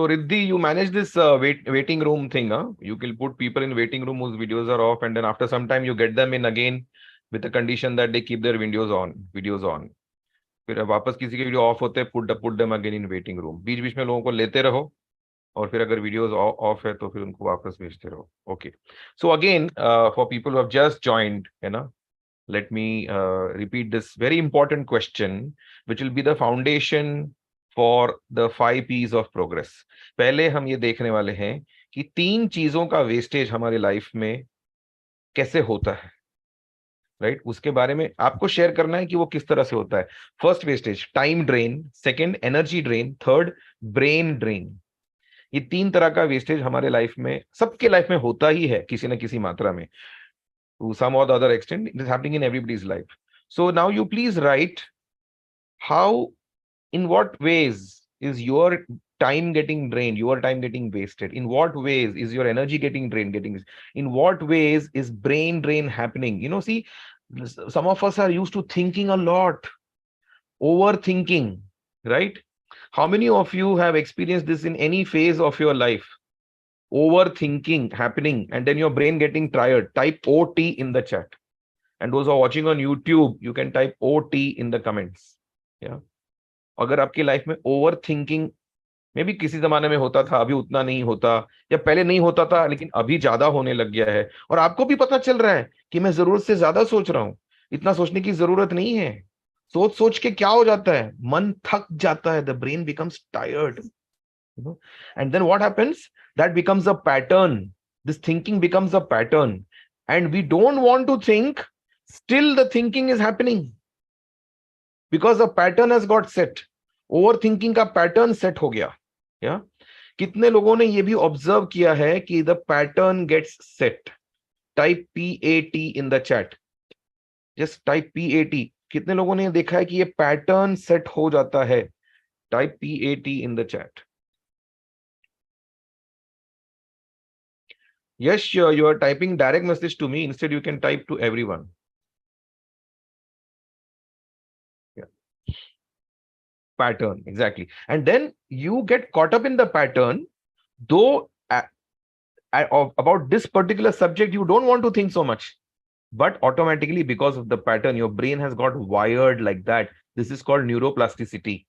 So Riddhi, you manage this waiting room thing, huh? You can put people in waiting room whose videos are off, and then after some time you get them in again with the condition that they keep their videos on. फिर वापस किसी के video of होते हैं, put them again in waiting room. बीच बीच में लोगों को लेते रहो, और फिर अगर वीडियोस ऑफ है तो फिर उनको वापस भेजते रहो. Okay. So again for people who have just joined, है ना, let me repeat this very important question, which will be the foundation for the 5 P's of progress. पहले हम ये देखने वाले हैं कि 3 चीजों का वेस्टेज हमारे लाइफ में कैसे होता है, राइट? उसके बारे में आपको शेयर करना है कि वो किस तरह से होता है. First wastage, time drain. Second, energy drain. Third, brain drain. ये 3 तरह का वेस्टेज हमारे लाइफ में, सबके लाइफ में होता ही है किसी न किसी मात्रा में. To some or the other extent, it is happening in everybody's life. So now you please write how, in what ways is your time getting drained, your time getting wasted? In what ways is your energy getting drained, in what ways is brain drain happening? See, some of us are used to thinking a lot, overthinking, right? How many of you have experienced this in any phase of your life? Overthinking happening, and then your brain getting tired. Type OT in the chat. And those who are watching on YouTube, you can type OT in the comments. Yeah. अगर आपकी life में over thinking में भी किसी जमाने में होता था, अभी उतना नहीं होता, या पहले नहीं होता था लेकिन अभी ज्यादा होने लग गया है, और आपको भी पता चल रहा है कि मैं जरूरत से ज्यादा सोच रहा हूं, इतना सोचने की जरूरत नहीं है. सोच सोच के क्या हो जाता है, मन थक जाता है. The brain becomes tired, and then what happens, that becomes a pattern. This thinking becomes a pattern, and we don't want to think, still the thinking is happening because the pattern has got set. Overthinking का pattern set हो गया. Yeah. कितने लोगों ने ये भी observe किया है कि the pattern gets set? Type PAT in the chat. Just type PAT. कितने लोगों ने देखा है कि ये पैटर्न सेट हो जाता है? Type PAT in the chat. Yes, sure. You are typing direct message to me. Instead, you can type to everyone. Yeah. Pattern, exactly. And then you get caught up in the pattern, though about this particular subject, you don't want to think so much. But automatically, because of the pattern, your brain has got wired like that. This is called neuroplasticity.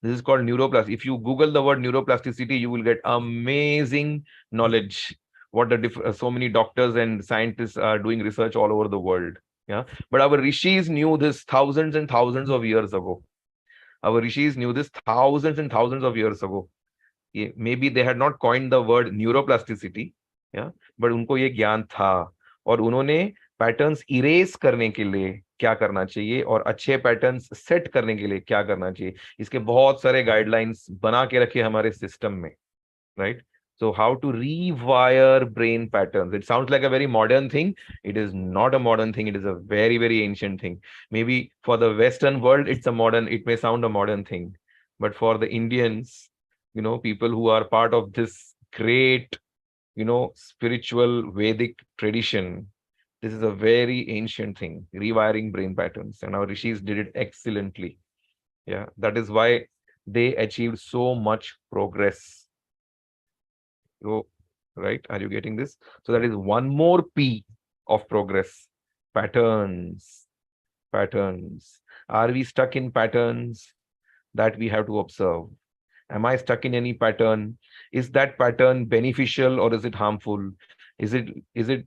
This is called neuroplasticity. If you Google the word neuroplasticity, you will get amazing knowledge. What the so many doctors and scientists are doing research all over the world. Yeah, but our rishis knew this thousands and thousands of years ago. Our rishis knew this thousands and thousands of years ago. Maybe they had not coined the word neuroplasticity, yeah, but उनको ये ज्ञान था, और उन्होंने patterns erase करने के लिए क्या करना चाहिए और अच्छे पैटर्न्स सेट करने के लिए क्या करना चाहिए, इसके बहुत सारे गाइडलाइंस बना के रखे हमारे सिस्टम में, right? So how to rewire brain patterns. It sounds like a very modern thing. It is not a modern thing. It is a very, very ancient thing. Maybe for the Western world, it may sound a modern thing. But for the Indians, people who are part of this great, spiritual Vedic tradition, this is a very ancient thing, rewiring brain patterns. And our rishis did it excellently. Yeah, that is why they achieved so much progress. So, right? Are you getting this? So that is one more P of progress. Patterns. Patterns. Are we stuck in patterns? That we have to observe. Am I stuck in any pattern? Is that pattern beneficial or is it harmful? Is it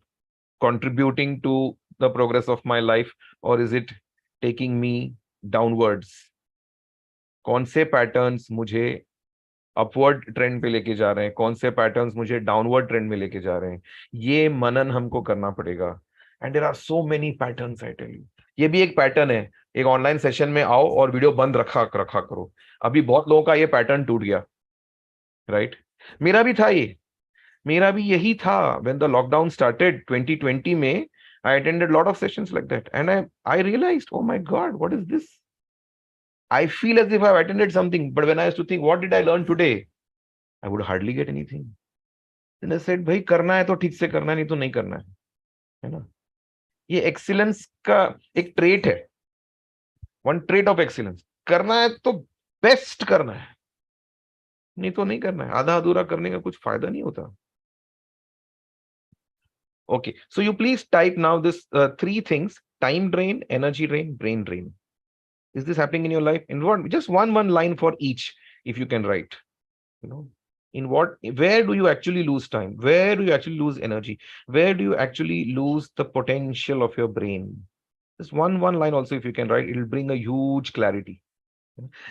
contributing to the progress of my life, or is it taking me downwards? कौन से patterns मुझे upward trend पे लेके जा रहे हैं, कौन से पैटर्न्स मुझे डाउनवर्ड ट्रेंड में लेके जा रहे हैं, ये मनन हमको करना पड़ेगा. And there are so many patterns, I tell you. ये भी एक पैटर्न है. एक ऑनलाइन सेशन में आओ और वीडियो बंद रखा करो. अभी बहुत लोगों का ये पैटर्न टूट गया, राइट? मेरा भी था ये, मेरा भी यही था. व्हेन द लॉकडाउन स्टार्टेड 2020 में, I attended a lot of sessions like that, and I realized, oh my God, what is this? I feel as if I've attended something, but when I used to think, what did I learn today? I would hardly get anything. Then I said, भाई करना है तो ठीक से करना है, नहीं तो नहीं करना है ना? ये एक्सीलेंस का एक ट्रेट है, वन ट्रेट ऑफ एक्सीलेंस. करना है तो बेस्ट करना है, नहीं तो नहीं करना है, आधा अधूरा करने का कुछ फायदा नहीं होता. Okay, so you please type now this three things: time drain, energy drain, brain drain. Is this happening in your life? In what? Just one line for each, if you can write. You know, in what? Where do you actually lose time? Where do you actually lose energy? Where do you actually lose the potential of your brain? Just one line also, if you can write, it will bring a huge clarity.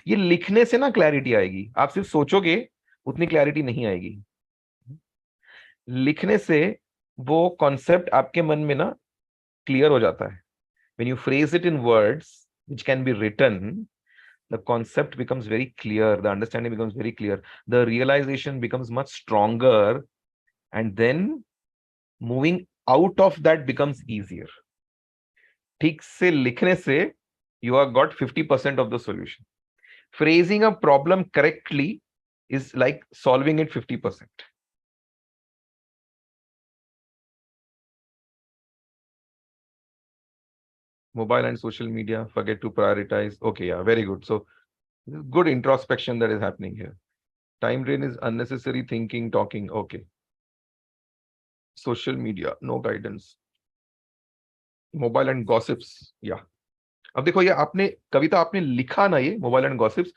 ये लिखने से ना clarity आएगी, आप सिर्फ सोचोगे उतनी clarity नहीं आएगी. लिखने से वो कॉन्सेप्ट आपके मन में ना क्लियर हो जाता है. When you phrase it in words which can be written, the concept becomes very clear, the understanding becomes very clear, the realization becomes much stronger, and then moving out of that becomes easier. ठीक से लिखने से you have got 50% of the solution. Phrasing a problem correctly is like solving it 50%. Mobile and social media, forget to prioritize. Okay, yeah, very good. So good introspection that is happening here. Time drain is unnecessary thinking, talking. Okay. Social media, no guidance. Mobile and gossips. Yeah. अब देखो, ये आपने कविता आपने लिखा ना, ये mobile and gossips.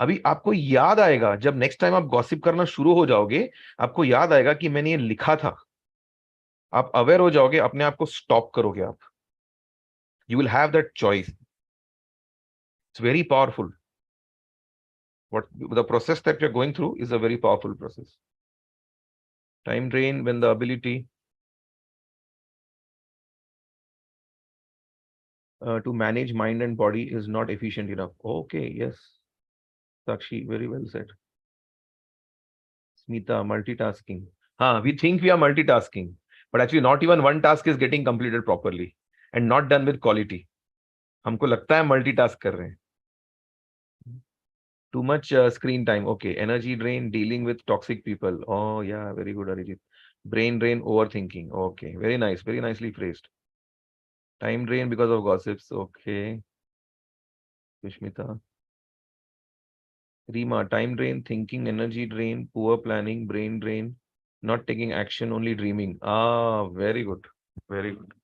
अभी आपको याद आएगा जब नेक्स्ट टाइम आप गॉसिप करना शुरू हो जाओगे, आपको याद आएगा कि मैंने ये लिखा था. आप अवेयर हो जाओगे, अपने आप को स्टॉप करोगे आप. You will have that choice. It's very powerful. What the process that you're going through is a very powerful process. Time drain when the ability to manage mind and body is not efficient enough. Okay, yes. Sakshi, very well said. Smita, multitasking. We think we are multitasking, but actually not even one task is getting completed properly and not done with quality. हमको लगता है multitask कर रहे हैं. Too much screen time. Okay, energy drain, dealing with toxic people. Oh yeah, very good, Arijit. Brain drain, overthinking. Okay, very nice, very nicely phrased. Time drain because of gossips. Okay, Vishmita. Rima, time drain, thinking, energy drain, poor planning, brain drain, not taking action, only dreaming. Very good. Very good.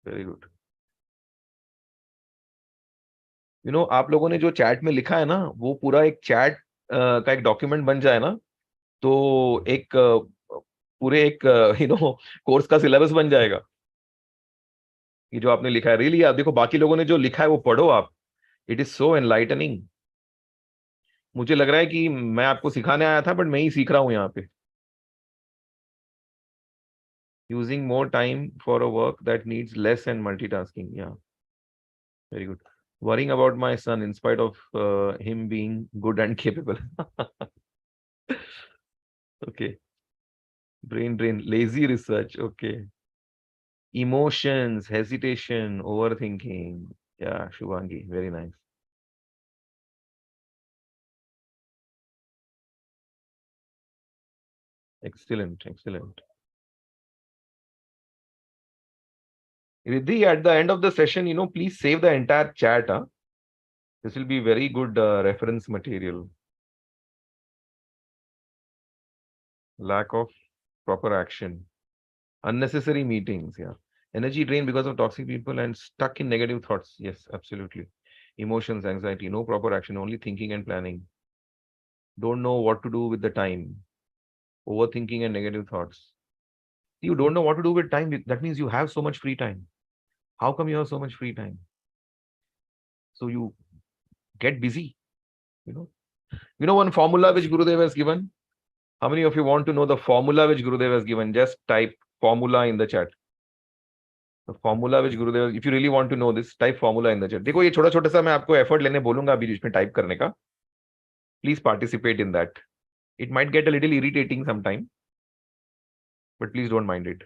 Very good. आप लोगों ने जो chat में लिखा है ना, वो पूरा एक चैट का एक डॉक्यूमेंट बन जाए ना, तो एक पूरे एक कोर्स का सिलेबस बन जाएगा. ये जो आपने लिखा है, रियली आप देखो, बाकी लोगों ने जो लिखा है वो पढ़ो आप. It is so enlightening. मुझे लग रहा है कि मैं आपको सिखाने आया था, बट मैं ही सीख रहा हूं यहाँ पे. Using more time for a work that needs less and multitasking. Yeah, very good. Worrying about my son in spite of him being good and capable. Okay. Brain drain, lazy research. Okay. Emotions, hesitation, overthinking. Yeah, Shubhangi, very nice. Excellent, excellent. Riddhi, at the end of the session, please save the entire chat. Huh? This will be very good reference material. Lack of proper action. Unnecessary meetings. Yeah. Energy drain because of toxic people and stuck in negative thoughts. Yes, absolutely. Emotions, anxiety, no proper action, only thinking and planning. Don't know what to do with the time. Overthinking and negative thoughts. You don't know what to do with time. That means you have so much free time. How come you have so much free time? So you get busy. You know. One formula which Gurudev has given. How many of you want to know the formula which Gurudev has given? Just type formula in the chat. The formula which Gurudev, if you really want to know this, type formula in the chat. देखो, ये छोटा छोटा सा मैं आपको effort लेने बोलूंगा अभी बीच में टाइप करने का. Please participate in that. It might get a little irritating sometime, but please don't mind it.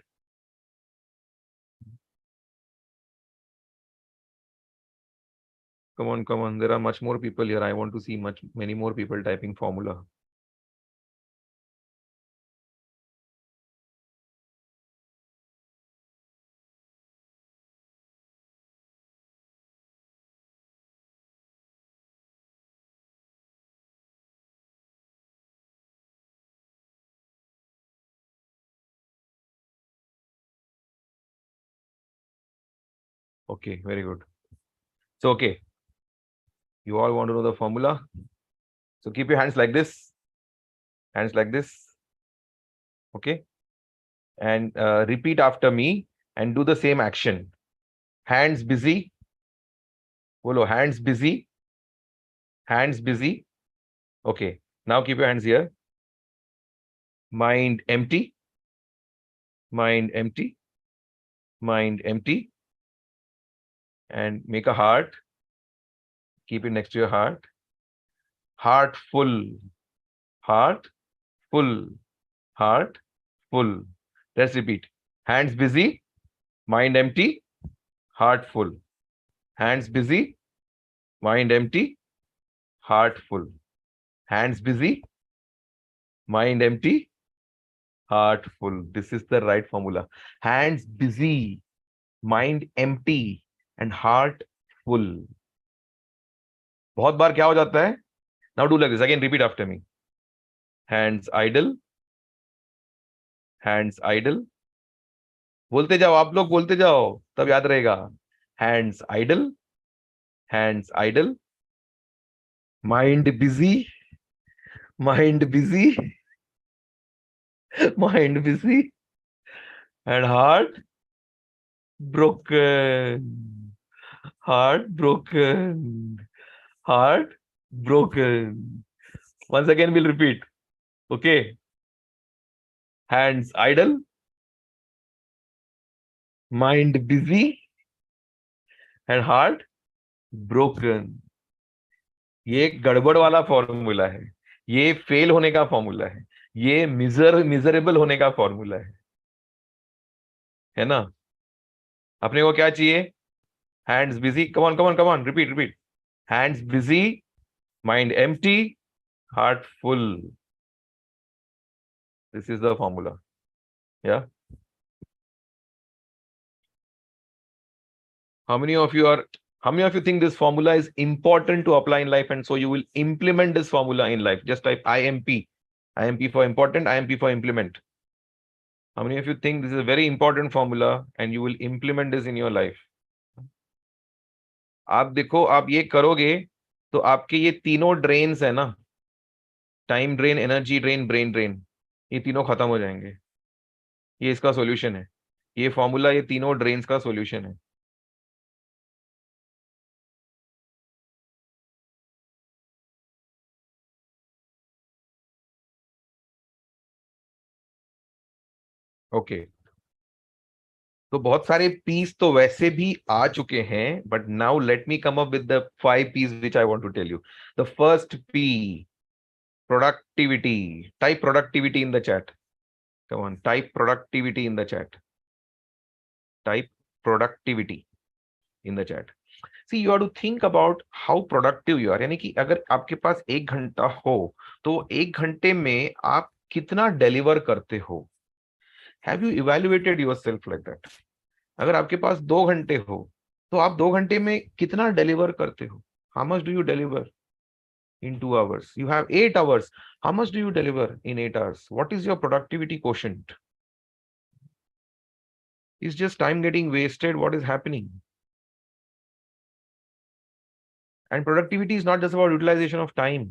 Come on, come on. There are much more people here. I want to see many more people typing formula. Okay, very good. So, okay, you all want to know the formula. So keep your hands like this, hands like this. Okay. And repeat after me and do the same action. Hands busy. Bolo, hands busy. Hands busy. Okay. Now keep your hands here. Mind empty. Mind empty. Mind empty. And make a heart. Keep it next to your heart. Heart full. Heart full. Heart full. Let's repeat. Hands busy. Mind empty. Heart full. Hands busy. Mind empty. Heart full. Hands busy. Mind empty. Heart full. This is the right formula. Hands busy. Mind empty. And heart full. बहुत बार क्या हो जाता है? Now do like this. Again, repeat after me. Hands idle. Hands idle. बोलते जाओ, आप लोग बोलते जाओ, तब याद रहेगा. Hands idle. Hands idle. Mind busy. Mind busy. Mind busy. And heart broken. Heart broken. Heart broken. Once again, we'll repeat. Okay. Hands idle. Mind busy. And heart broken. ये एक गड़बड़ वाला फॉर्मूला है. ये फेल होने का formula है. ये मिजरेबल होने का फॉर्मूला है ना? अपने को क्या चाहिए? Hands busy. Come on, come on, come on. Repeat, repeat. Hands busy. Mind empty. Heart full. This is the formula. Yeah. How many of you think this formula is important to apply in life, and so you will implement this formula in life? Just type IMP. IMP for important, IMP for implement. How many of you think this is a very important formula and you will implement this in your life? आप देखो, आप ये करोगे तो आपके ये तीनों drains है ना, time drain, energy drain, brain drain, ये तीनों खत्म हो जाएंगे. ये इसका सॉल्यूशन है. ये फॉर्मूला ये तीनों ड्रेन्स का सॉल्यूशन है. ओके. तो बहुत सारे पीस तो वैसे भी आ चुके हैं, but now let me come up with the 5 Ps which I want to tell you. The first P, productivity. Type productivity in the chat. Come on, type productivity in the chat. Type productivity in the chat. See, you have to think about how productive you are. यानी कि अगर आपके पास 1 घंटा हो तो 1 घंटे में आप कितना डिलीवर करते हो? Have you evaluated yourself like that? अगर आपके पास 2 घंटे हो तो आप 2 घंटे में कितना डिलीवर करते हो? How much do you deliver in 2 hours? You have 8 hours. How much do you deliver in 8 hours? What is your productivity quotient? Is just time getting wasted? What is happening? And productivity is not just about utilization of time.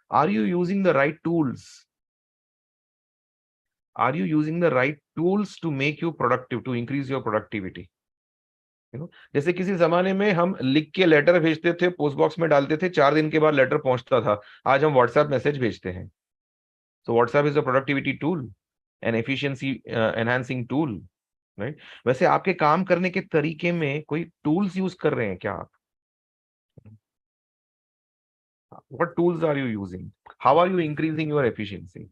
Are you using the right tools? Are you using the right tools to make you productive, to increase your productivity? जैसे किसी जमाने में हम लिख के letter भेजते थे, post box में डालते थे, 4 दिन के बाद लेटर पहुंचता था. आज हम व्हाट्सएप मैसेज भेजते हैं. So WhatsApp is a productivity tool, an efficiency enhancing tool, right? वैसे आपके काम करने के तरीके में कोई टूल्स यूज कर रहे हैं क्या आप? What tools are you using? How are you increasing your efficiency?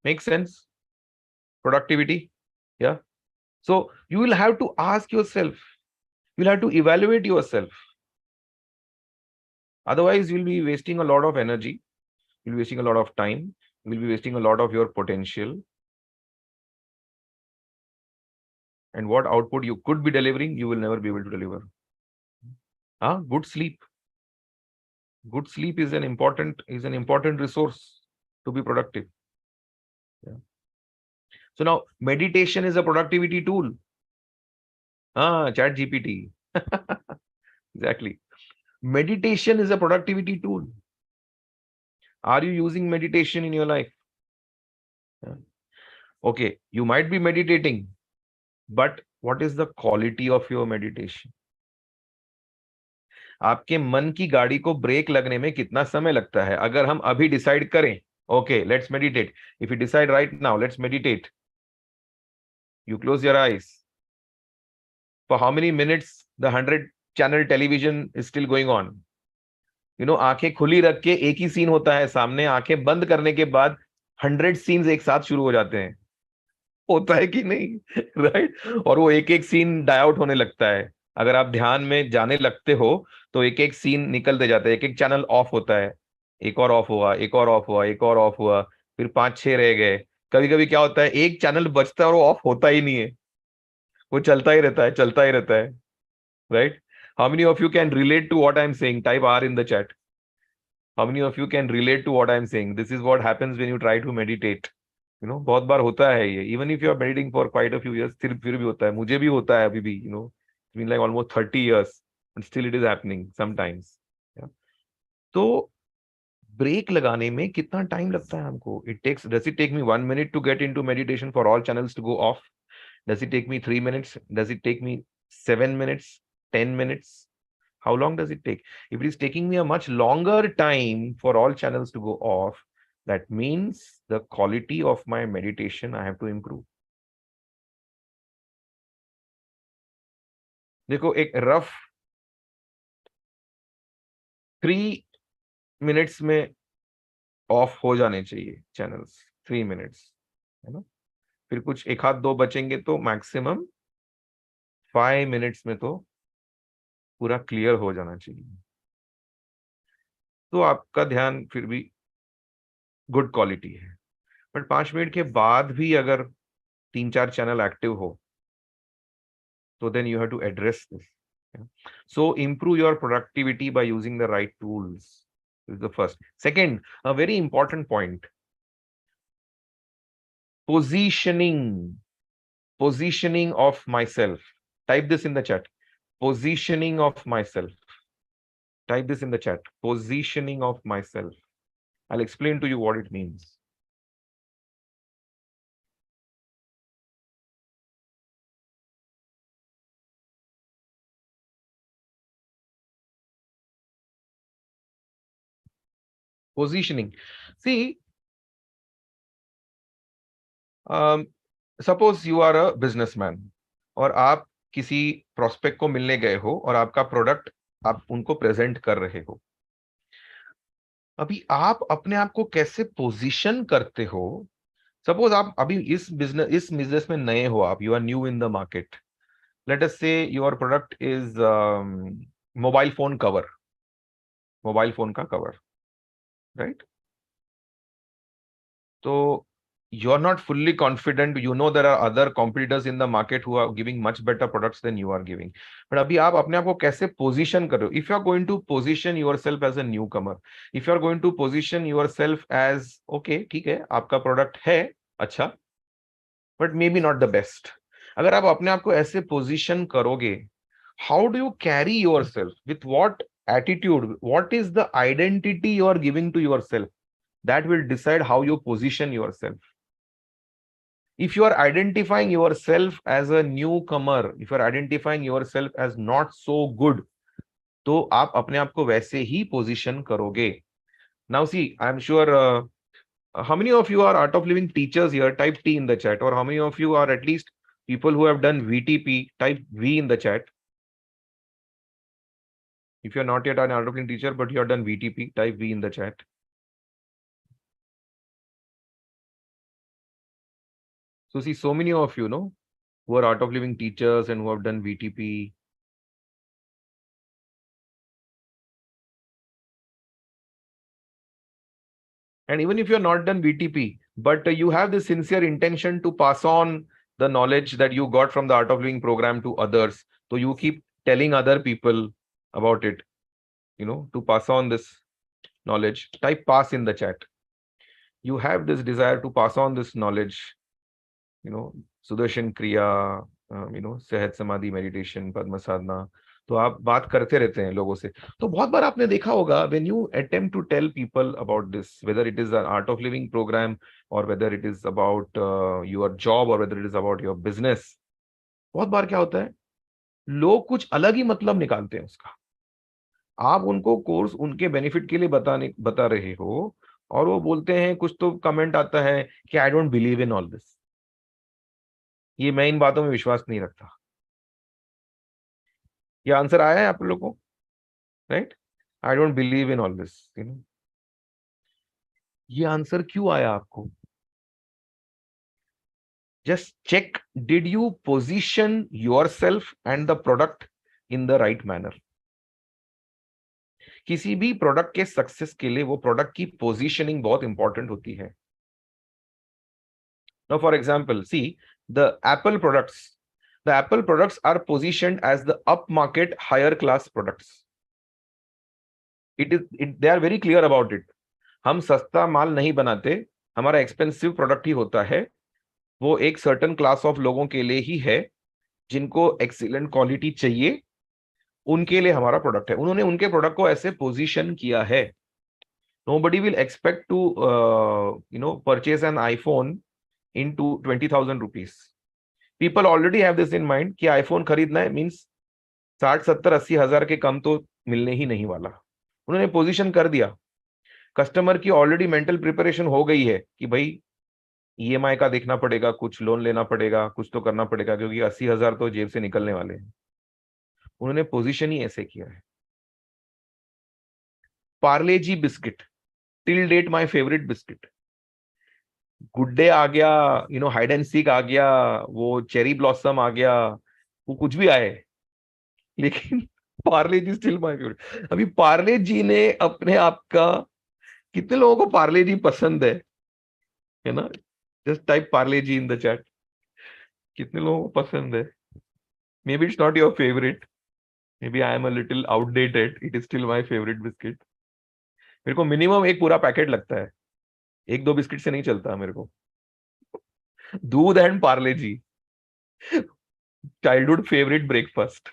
Make sense? Productivity? Yeah. So you will have to ask yourself, you'll have to evaluate yourself. Otherwise, you'll be wasting a lot of energy, you'll be wasting a lot of time, you'll be wasting a lot of your potential. And what output you could be delivering, you will never be able to deliver. Good sleep. Good sleep is an important resource to be productive. Yeah. So now meditation is a productivity tool. Chat GPT. Exactly. Meditation is a productivity tool. Are you using meditation in your life? Yeah. Okay, you might be meditating, but what is the quality of your meditation? आपके मन की गाड़ी को break लगने में कितना समय लगता है? अगर हम अभी डिसाइड करें, okay let's meditate, if you decide right now let's meditate, you close your eyes, for how many minutes the 100 channel television is still going on? आंखें खुली रख के एक ही सीन होता है सामने, आंखें बंद करने के बाद 100 सीन्स एक साथ शुरू हो जाते हैं, होता है कि नहीं? राइट? और वो एक एक सीन डाई आउट होने लगता है। अगर आप ध्यान में जाने लगते हो तो एक एक सीन निकलते जाता है, एक एक चैनल ऑफ होता है, एक और ऑफ हुआ, एक और ऑफ हुआ, एक और ऑफ हुआ, फिर 5-6 रह गए। कभी कभी क्या होता है, एक चैनल बचता है और वो ऑफ होता ही नहीं है, वो चलता ही रहता है, चलता ही रहता है। Right? How many of you can relate to what I am saying? Type R in the chat. How many of you can relate to what I am saying? This is what happens when you try to meditate. बहुत बार होता है ये, even if you are meditating for quite a few years, फिर भी होता है, मुझे भी होता है अभी भी, mean like almost 30 years, but still it is happening sometimes. तो ब्रेक लगाने में कितना टाइम लगता है हमको? Does it take me 1 minute to get into meditation for all channels to go off? Does it take me 3 minutes? Does it take me 7 minutes? 10 minutes? How long does it take? If it is taking me a much longer time for all channels to go off, that means the quality of my meditation I have to improve. देखो, एक rough 3 minutes में of हो जाने चाहिए channels, 3 minutes, है ना? फिर कुछ एक हाथ दो बचेंगे तो मैक्सिमम 5 minutes में तो पूरा क्लियर हो जाना चाहिए। तो आपका ध्यान फिर भी गुड क्वालिटी है, बट 5 मिनट के बाद भी अगर 3-4 चैनल एक्टिव हो, so then you have to address this. Yeah. So improve your productivity by using the right tools. This is the first. Second, a very important point, positioning. Positioning of myself. Type this in the chat. Positioning of myself. Type this in the chat. Positioning of myself. I'll explain to you what it means. Positioning. See, suppose you are a businessman और आप किसी prospect को मिलने गए हो और आपका product आप उनको प्रेजेंट कर रहे हो। अभी आप अपने आप को कैसे पोजीशन करते हो? सपोज आप अभी इस बिजनेस में नए हो, आप you are new in the market. Let us say your product is mobile phone cover, mobile phone का कवर, राइट? तो you are not fully confident, there are other competitors in the market who are giving much better products than you are giving, but अभी आप अपने आप को कैसे position कर रहे हो? If you are going to position yourself as a newcomer, if you are going to position yourself as okay, ठीक है, आपका प्रोडक्ट है अच्छा, but maybe not the best, अगर आप अपने आप को ऐसे पोजीशन करोगे, how do you carry yourself, with what attitude, what is the identity you are giving to yourself? That will decide how you position yourself. If you are identifying yourself as a newcomer, if you are identifying yourself as not so good, तो आप अपने आप को वैसे ही position करोगे। Now see, I'm sure how many of you are art of living teachers here? Type T in the chat. Or how many of you are at least people who have done VTP? Type V in the chat. If you're not yet an art of living teacher but you have done VTP, type V in the chat. So see, so many of you know who are art of living teachers and who have done VTP. And even if you're not done VTP, but you have the sincere intention to pass on the knowledge that you got from the Art of Living program to others, so you keep telling other people about it, to pass on this knowledge, type pass in the chat. You have this desire to pass on this knowledge Sudarshan क्रिया, सहज समाधि meditation, पद्म साधना, तो आप बात करते रहते हैं लोगों से। तो बहुत बार आपने देखा होगा, when you attempt to tell people about this, whether it is an Art of Living program, और whether it is about your job, और whether it is about your business, बहुत बार क्या होता है, लोग कुछ अलग ही मतलब निकालते हैं उसका। आप उनको कोर्स उनके बेनिफिट के लिए बता रहे हो, और वो बोलते हैं, कुछ तो कमेंट आता है कि आई don't believe in all this, ये मैं इन बातों में विश्वास नहीं रखता। ये आंसर आया है आप लोगों को, right? I don't believe in all this, ये आंसर क्यों आया आपको? Just check, did you position your self and the product in the right manner? किसी भी प्रोडक्ट के सक्सेस के लिए वो प्रोडक्ट की पोजीशनिंग बहुत इंपॉर्टेंट होती है। Now for example, see the Apple products, the Apple products are positioned as the up market higher class products. They are very clear about it. हम सस्ता माल नहीं बनाते, हमारा एक्सपेंसिव प्रोडक्ट ही होता है। वो एक सर्टेन क्लास ऑफ लोगों के लिए ही है, जिनको एक्सीलेंट क्वालिटी चाहिए, उनके लिए हमारा प्रोडक्ट है। उन्होंने उनके प्रोडक्ट को ऐसे पोजीशन किया है। Nobody will expect to purchase an iPhone into 20,000 rupees. People already have this in mind कि आईफोन खरीदना है मीन्स 60, 70, 80 हजार के कम तो मिलने ही नहीं वाला। उन्होंने पोजीशन कर दिया, कस्टमर की ऑलरेडी मेंटल प्रिपरेशन हो गई है कि भाई ईएमआई का देखना पड़ेगा, कुछ लोन लेना पड़ेगा, कुछ तो करना पड़ेगा, क्योंकि 80 हजार तो जेब से निकलने वाले हैं। उन्होंने पोजीशन ही ऐसे किया है। Parle G biscuit, till date my favourite biscuit. Good Day आ गया, हाइड एंड सीक आ गया, वो चेरी ब्लॉसम आ गया, वो कुछ भी आए, लेकिन पार्ले जी स्टिल माय फेवरेट। अभी पार्ले जी ने अपने आप का, कितने लोगों को पार्ले जी पसंद है ना? Just type Parle G in the chat, कितने लोगों को पसंद है? Maybe it's not your favourite, maybe I am a little outdated, it is still my favourite biscuit. मेरे को मिनिमम एक पूरा पैकेट लगता है, एक दो बिस्किट से नहीं चलता मेरे को। दूध and Parle G, childhood favourite breakfast.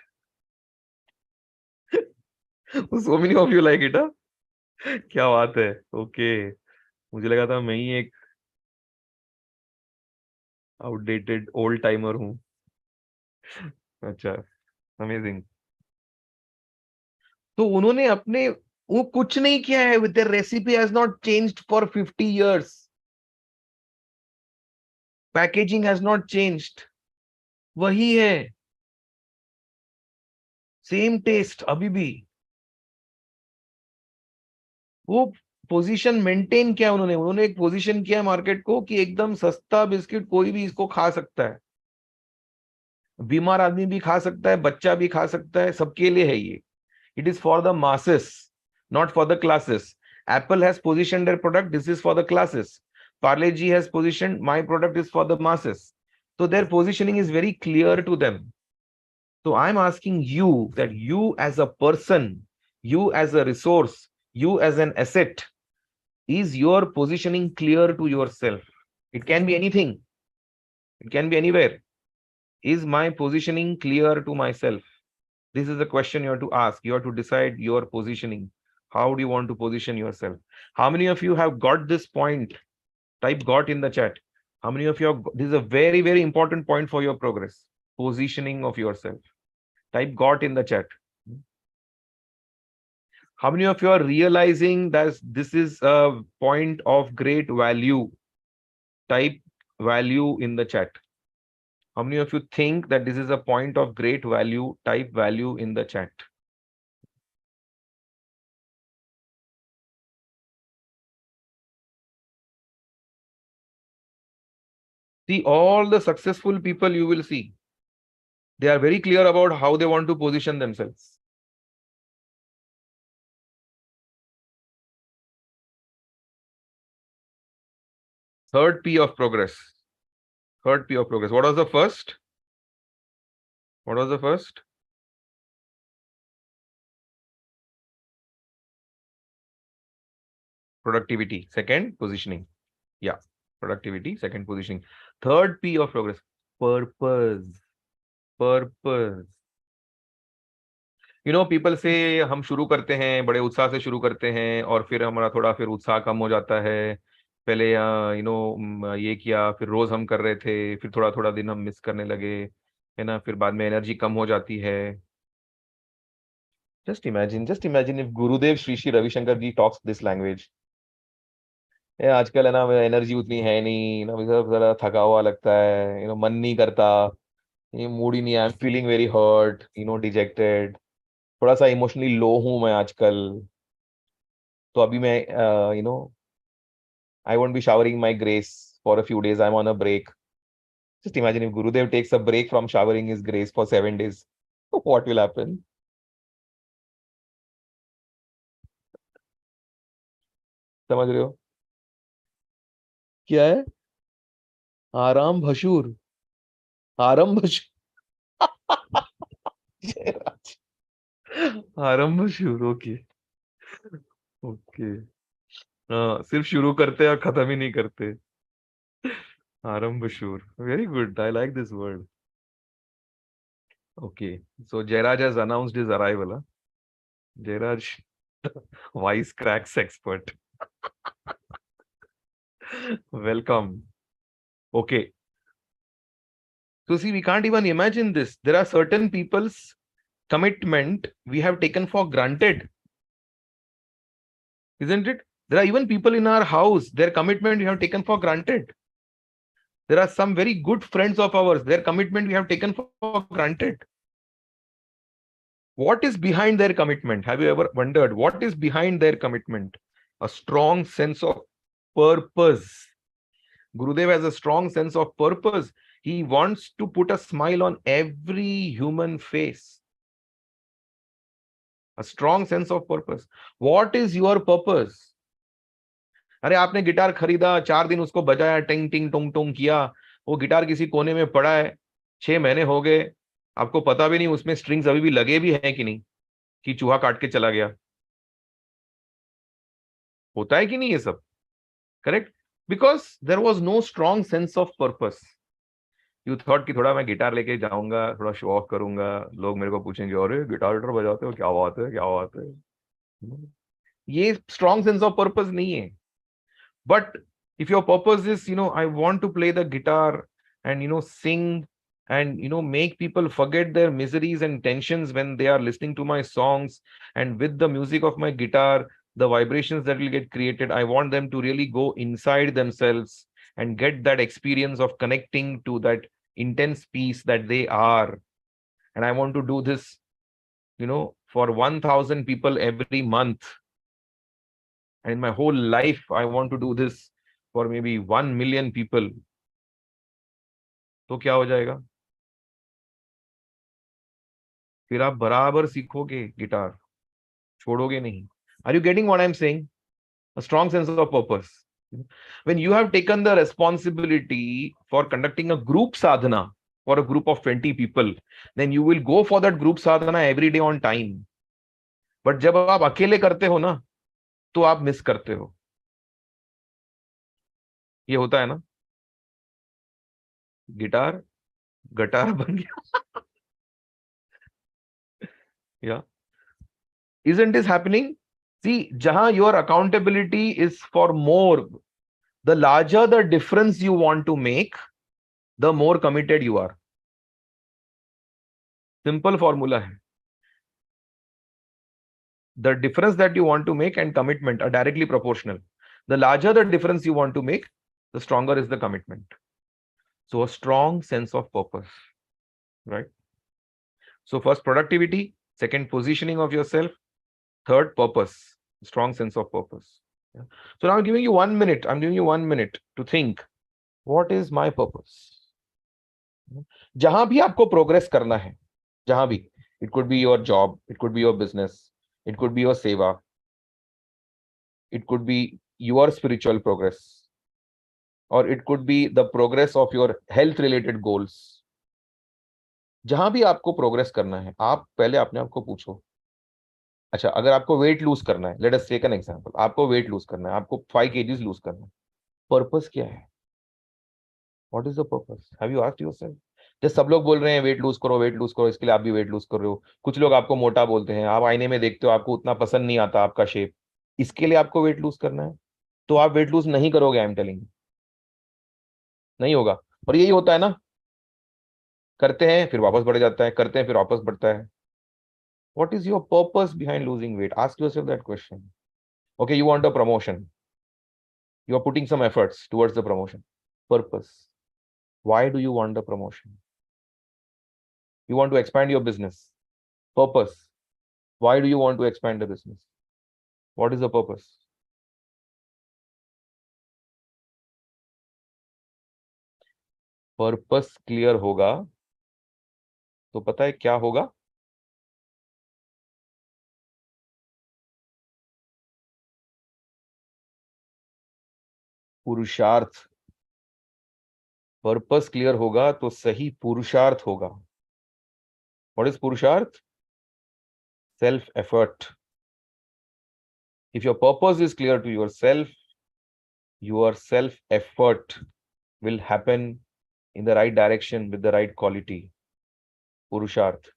So many of you like it. क्या बात है, ओके। मुझे लगा था मैं ही एक आउटडेटेड ओल्ड टाइमर हूँ। अच्छा, अमेजिंग। तो उन्होंने अपने, वो कुछ नहीं किया है, with their recipe has not changed for 50 years, packaging has not changed, वही है, सेम टेस्ट अभी भी। वो पोजीशन मेंटेन किया उन्होंने। उन्होंने एक पोजीशन किया मार्केट को कि एकदम सस्ता बिस्किट, कोई भी इसको खा सकता है, बीमार आदमी भी खा सकता है, बच्चा भी खा सकता है, सबके लिए है ये। It is for the masses, not for the classes. Apple has positioned their product, this is for the classes. Parle G has positioned, my product is for the masses. So their positioning is very clear to them. So I'm asking you that you as a person, you as a resource, you as an asset, is your positioning clear to yourself? It can be anything, it can be anywhere. Is my positioning clear to myself? This is the question you have to ask. You have to decide your positioning. How do you want to position yourself? How many of you have got this point? Type got in the chat. How many of you have, this is a very, very important point for your progress. Positioning of yourself. Type got in the chat. How many of you are realizing that this is a point of great value? Type value in the chat. How many of you think that this is a point of great value? Type value in the chat. See, all the successful people you will see, they are very clear about how they want to position themselves. Third P of progress. Third P of progress. What was the first? What was the first? Productivity. Second, positioning. Yeah, productivity. Second, positioning. Third P of progress, purpose. Purpose. People से हम शुरू करते हैं, बड़े उत्साह से शुरू करते हैं, और फिर हमारा थोड़ा फिर उत्साह कम हो जाता है। पहले ये किया, फिर रोज हम कर रहे थे, फिर थोड़ा थोड़ा दिन हम मिस करने लगे, है ना, फिर बाद में एनर्जी कम हो जाती है। Just imagine if Gurudev Shri Shri Ravishankar ji talks this language. आजकल है ना, एनर्जी उतनी है नहीं ना, जरा थका हुआ लगता है, मन नहीं करता, ये मूड ही नहीं, I am feeling very hurt, dejected, थोड़ा सा इमोशनली लो हूं मैं आजकल। तो अभी मैं I won't be showering my grace for a few days, I am on a break. Just imagine if Gurudev takes a break from showering his grace for 7 days, what will happen? समझ रहे हो क्या है? आराम भशूर। आराम भशूर। आराम भशूर, ओके। ओके। हाँ, सिर्फ शुरू करते हैं और खत्म ही नहीं करते। आरंभ शूर, very good, I like this word. Okay, so Jairaj has announced his arrival, huh? Jairaj, wise cracks expert. Welcome. Okay, so see, we can't even imagine this. There are certain people's commitment we have taken for granted, isn't it? There are even people in our house, their commitment we have taken for granted. There are some very good friends of ours, their commitment we have taken for granted. What is behind their commitment? Have you ever wondered what is behind their commitment? A strong sense of purpose. Gurudev has a strong sense of purpose. He wants to put a smile on every human face. A strong sense of purpose. What is your purpose? अरे आपने guitar खरीदा, 4 दिन उसको बजाया, टिंग टिंग टुंग टुंग किया, वो गिटार किसी कोने में पड़ा है, 6 महीने हो गए, आपको पता भी नहीं उसमें स्ट्रिंग्स अभी भी लगे भी हैं कि नहीं, कि चूहा काट के चला गया। होता है कि नहीं ये सब? Correct, because there was no strong sense of purpose. You thought कि थोड़ा मैं गिटार लेके जाऊंगा, थोड़ा शो ऑफ करूंगा, लोग मेरे को पूछेंगे अरे गिटार विटार बजाते हो, क्या बात है, क्या बात है। ये स्ट्रॉन्ग सेंस ऑफ पर्पस नहीं है। But if your purpose is, I want to play the guitar and, sing and, make people forget their miseries and tensions when they are listening to my songs, and with the music of my guitar, the vibrations that will get created, I want them to really go inside themselves and get that experience of connecting to that intense peace that they are. And I want to do this, for 1,000 people every month. And in my whole life, I want to do this for maybe 1 million people. तो क्या हो जाएगा? फिर आप बराबर सीखोगे guitar, छोड़ोगे नहीं। Are you getting what I'm saying? A strong sense of purpose. When you have taken the responsibility for conducting a group sadhana for a group of 20 people, then you will go for that group sadhana every day on time. But जब आप अकेले करते हो ना, तो आप miss करते हो। ये होता है ना, गिटार गटार बन गया। या isn't this happening? See, jahan your accountability is for more, the larger the difference you want to make, the more committed you are. Simple formula hai. The difference that you want to make and commitment are directly proportional. The larger the difference you want to make, the stronger is the commitment. So a strong sense of purpose, right? So first productivity, second positioning of yourself, third purpose, strong sense of purpose. Yeah. So now I'm giving you 1 minute. I'm giving you 1 minute to think, what is my purpose? जहां भी आपको progress करना है, जहां भी, it could be your job, it could be your business, it could be your seva, it could be your spiritual progress, और it could be the progress of your health related goals. जहां भी आपको progress करना है, आप पहले अपने आप को पूछो, अच्छा अगर आपको वेट लूज करना है, let us take an example, आपको वेट लूज करना है, आपको 5 kgs लूज करना है, पर्पस क्या है? What is the purpose? Have you asked yourself? जैसे सब लोग बोल रहे हैं वेट लूज करो, वेट लूज करो, इसके लिए आप भी वेट लूज कर रहे हो। कुछ लोग आपको मोटा बोलते हैं, आप आईने में देखते हो आपको उतना पसंद नहीं आता आपका शेप, इसके लिए आपको वेट लूज करना है, तो आप वेट लूज नहीं करोगे, आई एम टेलिंग, नहीं होगा। और यही होता है ना, करते हैं फिर वापस बढ़ जाता है, करते हैं फिर वापस बढ़ता है। What is your purpose behind losing weight? Ask yourself that question. Okay, you want a promotion, you are putting some efforts towards the promotion. Purpose. Why do you want the promotion? You want to expand your business. Purpose. Why do you want to expand the business? What is the purpose? Purpose clear होगा तो पता है क्या होगा? पुरुषार्थ। Purpose clear होगा तो सही पुरुषार्थ होगा। व्हाट इज पुरुषार्थ? Self effort. If your purpose is clear to yourself, your self effort will happen in the right direction with the right quality. पुरुषार्थ।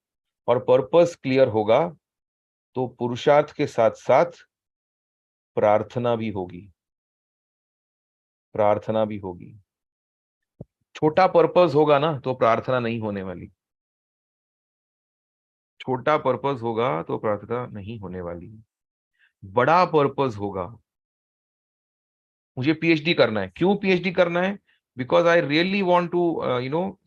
और पर्पस क्लियर होगा तो पुरुषार्थ के साथ साथ प्रार्थना भी होगी, प्रार्थना भी होगी। छोटा पर्पस होगा ना तो प्रार्थना नहीं होने वाली, छोटा पर्पस होगा तो प्रार्थना नहीं होने वाली। बड़ा पर्पस होगा, मुझे पीएचडी करना है। क्यों पीएचडी करना है? Because I really want to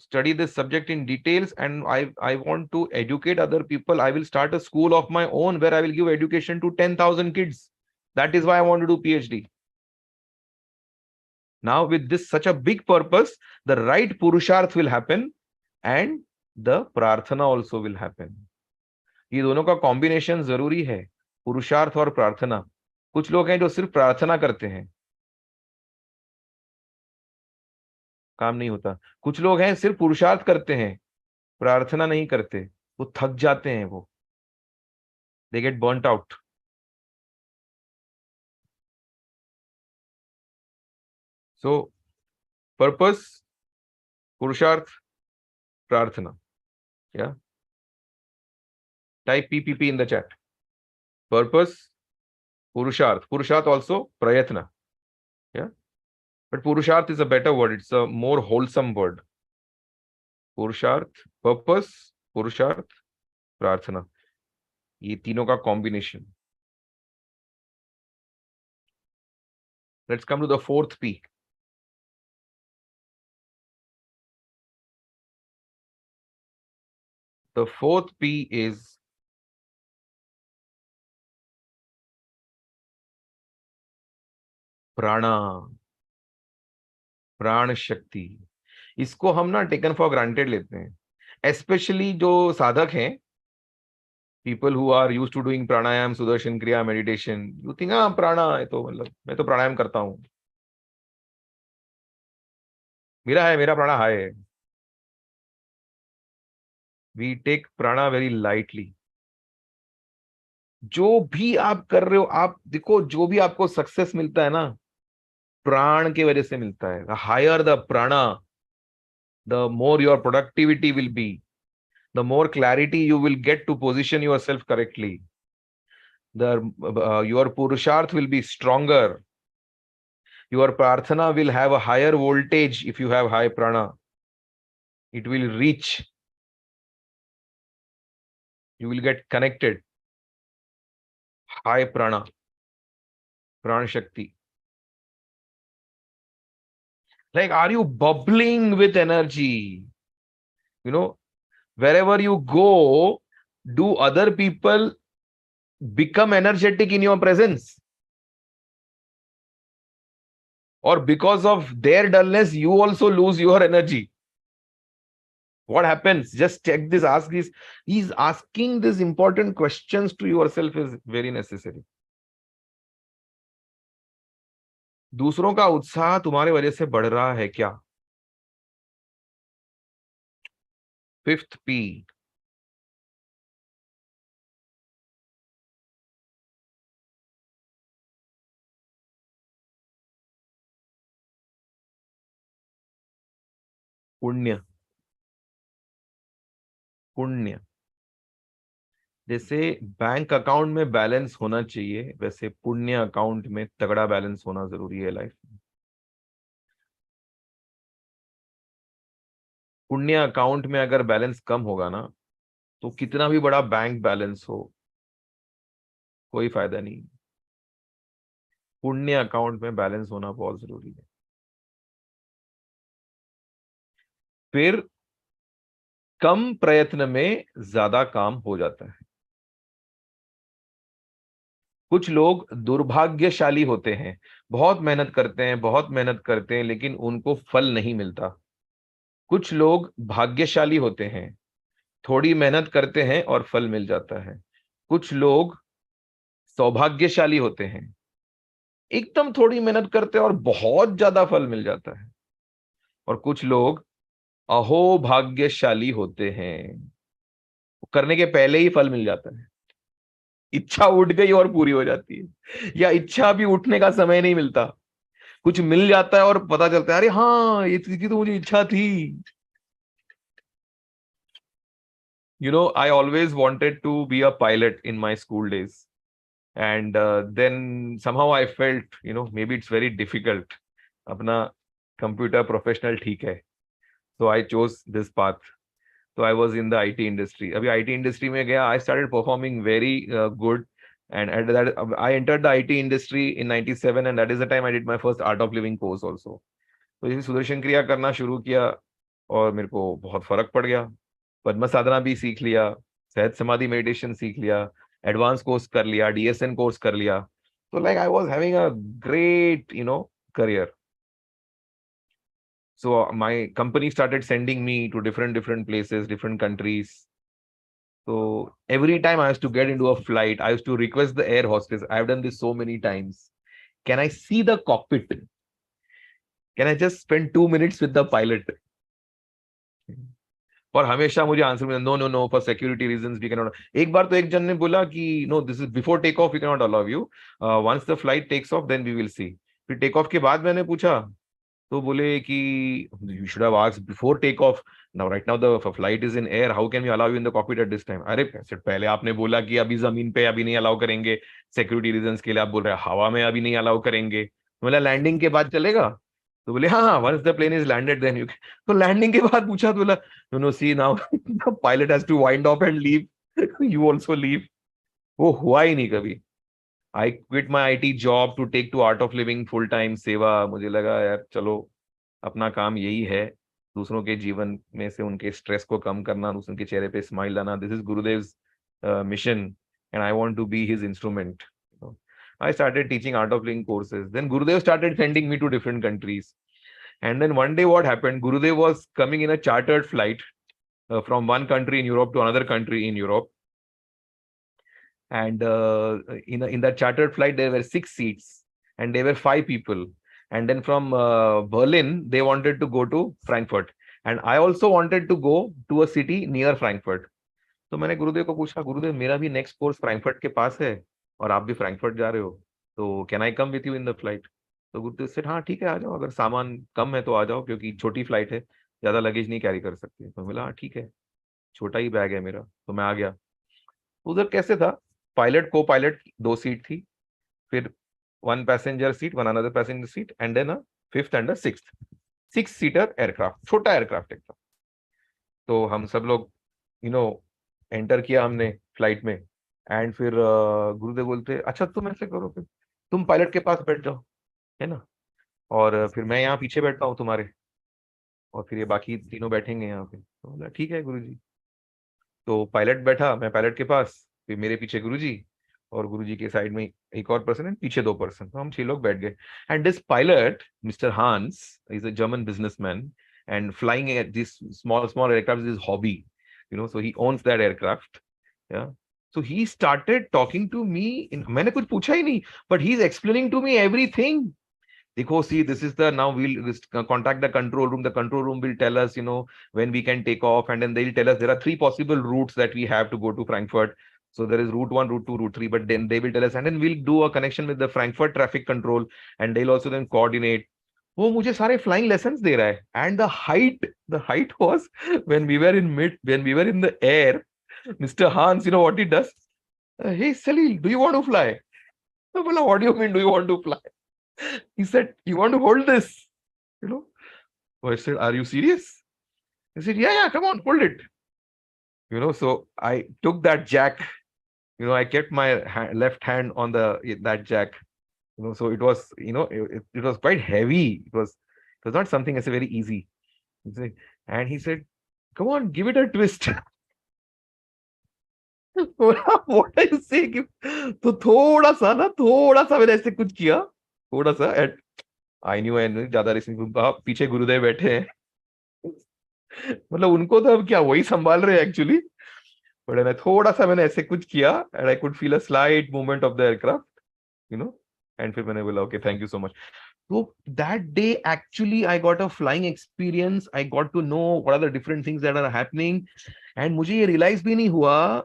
study this subject in details and I want to educate other people. I will start a school of my own where I will give education to 10,000 kids. That is why I want to do PhD. Now, with this such a big purpose, the right purusharth will happen and the prarthana also will happen. ये दोनों का combination जरूरी है, पुरुषार्थ और प्रार्थना। कुछ लोग हैं जो सिर्फ प्रार्थना करते हैं, काम नहीं होता। कुछ लोग हैं सिर्फ पुरुषार्थ करते हैं, प्रार्थना नहीं करते, वो थक जाते हैं, वो they get burnt out. So purpose, पुरुषार्थ, प्रार्थना। या type PPP in the chat. Purpose, पुरुषार्थ, पुरुषार्थ ऑल्सो प्रयत्न। या but purusharth is a better word, it's a more wholesome word. पुरुषार्थ, पर्पस, पुरुषार्थ, प्रार्थना, ये तीनों का combination. Let's come to the fourth P. The fourth P is prana, प्राण शक्ति। इसको हम ना टेकन फॉर ग्रांटेड लेते हैं, स्पेशली जो साधक हैं, people who are used to doing pranayama, Sudarshan Kriya, meditation. You think हाँ प्राणा है तो मतलब मैं तो प्राणायाम करता हूँ, मेरा है, मेरा प्राणा है। वी टेक प्राणा वेरी लाइटली। जो भी आप कर रहे हो, आप देखो जो भी आपको सक्सेस मिलता है ना, प्राण के वजह से मिलता है। द हायर द प्राणा, the more your productivity will be, the more clarity you will get to position yourself correctly, the your purusharth will be stronger, your prarthana will have a higher voltage. If you have high prana, it will reach, you will get connected. High prana, pran shakti, like are you bubbling with energy? You know, wherever you go, do other people become energetic in your presence, or because of their dullness you also lose your energy? What happens? Just check this, ask this. He's asking these important questions to yourself is very necessary. दूसरों का उत्साह तुम्हारे वजह से बढ़ रहा है क्या? फिफ्थ पी, पुण्य, पुण्य। जैसे बैंक अकाउंट में बैलेंस होना चाहिए, वैसे पुण्य अकाउंट में तगड़ा बैलेंस होना जरूरी है लाइफ में। पुण्य अकाउंट में अगर बैलेंस कम होगा ना, तो कितना भी बड़ा बैंक बैलेंस हो, कोई फायदा नहीं। पुण्य अकाउंट में बैलेंस होना बहुत जरूरी है। फिर कम प्रयत्न में ज्यादा काम हो जाता है। कुछ लोग दुर्भाग्यशाली होते हैं, बहुत मेहनत करते हैं, बहुत मेहनत करते हैं, लेकिन उनको फल नहीं मिलता। कुछ लोग भाग्यशाली होते हैं, थोड़ी मेहनत करते हैं और फल मिल जाता है। कुछ लोग सौभाग्यशाली होते हैं, एकदम थोड़ी मेहनत करते हैं और बहुत ज्यादा फल मिल जाता है। और कुछ लोग अहो भाग्यशाली होते हैं, करने के पहले ही फल मिल जाता है। इच्छा उठ गई और पूरी हो जाती है, या इच्छा भी उठने का समय नहीं मिलता, कुछ मिल जाता है और पता चलता है अरे हाँ ये चीज की तो मुझे इच्छा थी। I always wanted to be a pilot in my school days. And then somehow I felt, maybe it's very difficult. अपना कंप्यूटर प्रोफेशनल ठीक है, so I chose this path. So I was in the IT industry. अभी IT industry में गया, I started performing very good. And at that, I entered the IT industry in 97, and that is the time I did my first Art of Living course also. तो इसी सुदर्शन क्रिया करना शुरू किया, और मेरे को बहुत फर्क पड़ गया। पद्म साधना भी सीख लिया, सहज समाधि मेडिटेशन सीख लिया, एडवांस कोर्स कर लिया, DSN कोर्स कर लिया। तो like I was having a great career. So my company started sending me to different places, different countries. So every time I used to get into a flight, I used to request the air hostess. I've done this so many times. Can I see the cockpit? Can I just spend 2 minutes with the pilot? और हमेशा मुझे आंसर मिला, no no no, for security reasons we can not. एक बार तो एक जन ने बोला कि no, this is before take off, we can not allow you, once the flight takes off then we will see. फिर टेक ऑफ के बाद मैंने पूछा, तो बोले कि you should have asked before take off, now right now the flight is in air, how can we allow you in the cockpit at this time. अरे पहले आपने बोला कि अभी जमीन पे अभी नहीं अलाउ करेंगे, सिक्योरिटी रीजंस के लिए, आप बोल रहे हैं हवा में अभी नहीं अलाउ करेंगे। बोला लैंडिंग के बाद चलेगा? तो बोले हाँ हाँ, once the plane is landed then you. तो लैंडिंग के बाद पूछा, तो बोला no no, see now the pilot has to wind up and leave, you also leave. वो हुआ ही नहीं कभी। I quit my IT job to take to Art of Living full time सेवा। मुझे लगा यार चलो, अपना काम यही है, दूसरों के जीवन में से उनके स्ट्रेस को कम करना, दूसरों के चेहरे पे स्माइल लाना। This is Gurudev's mission, and I want to be his instrument. I started teaching art of living courses. Then Gurudev started sending me to different countries. And then one day what happened, Gurudev was coming in a chartered flight from one country in Europe to another country in Europe. And in that chartered flight, there were 6 seats and there were 5 people. And then from Berlin, they wanted to go to Frankfurt. And I also wanted to go to a city near Frankfurt. तो मैंने गुरुदेव को पूछा, गुरुदेव मेरा भी next course Frankfurt के पास है और आप भी फ्रैंकफर्ट जा रहे हो, तो can I come with you in the flight? तो गुरुदेव सेड हाँ ठीक है, आ जाओ, अगर सामान कम है तो आ जाओ, क्योंकि छोटी फ्लाइट है, ज्यादा लगेज नहीं कैरी कर सकते। तो बोला हाँ ठीक है, छोटा ही बैग है मेरा। तो मैं आ गया। उधर कैसे था, पायलट को पायलट 2 सीट थी, फिर 1 passenger seat, 1 another passenger seat, and then fifth and 6 seater aircraft, छोटा एयरक्राफ्ट एक था। तो हम सब लोग यू नो एंटर किया हमने फ्लाइट में। एंड फिर गुरुदेव बोलते अच्छा तुम ऐसे करो, फिर तुम पायलट के पास बैठ जाओ, है ना, और फिर मैं यहाँ पीछे बैठता हूँ तुम्हारे, और फिर ये बाकी तीनों बैठेंगे यहाँ पे। तो बोला ठीक है गुरुजी। तो पायलट बैठा, मैं पायलट के पास, फिर मेरे पीछे गुरुजी, और गुरुजी के साइड में एक और पर्सन है, पीछे 2 पर्सन, तो हम 6 लोग बैठ गए। And this pilot mister Hans is a German businessman, and flying this small small aircraft is his hobby, so he owns that aircraft. Yeah. So he started talking to me मैंने कुछ पूछा ही नहीं, but he's explaining to me everything. देखो, see, this is the, now we'll contact the control room. The control room will tell us, when we can take off, and then they'll tell us there are 3 possible routes that we have to go to Frankfurt. So there is route 1, route 2, route 3, but then they will tell us, and then we'll do a connection with the Frankfurt traffic control, and they'll also then coordinate. वो मुझे सारे flying lessons दे रहा है. And the height was when we were in the air. Mister Hans, what he does, hey Salil, do you want to fly? I बोला, what do you mean, do you want to fly? He said, you want to hold this, you know. So I said, are you serious? He said, yeah, come on, hold it. So I took that jack. I kept my left hand on that jack. So it was, it was quite heavy. It was not something that's very easy. And he said, come on, give it a twist. What are you saying? तो थोड़ा सा मैंने ऐसे कुछ किया, थोड़ा सा. Eight I knew ज्यादा रिस्क. पीछे गुरुदेव बैठे हैं. मतलब उनको तो अब क्या, वही संभाल रहे हैं एक्चुअली. बट थोड़ा सा मैंने ऐसे कुछ किया, and I could feel a slight movement of the aircraft, you know and फिर मैंने बोला, okay, thank you so much. So that day, actually, I got a flying experience. I got to know what are the different things that are happening. And मुझे ये realize भी नहीं हुआ.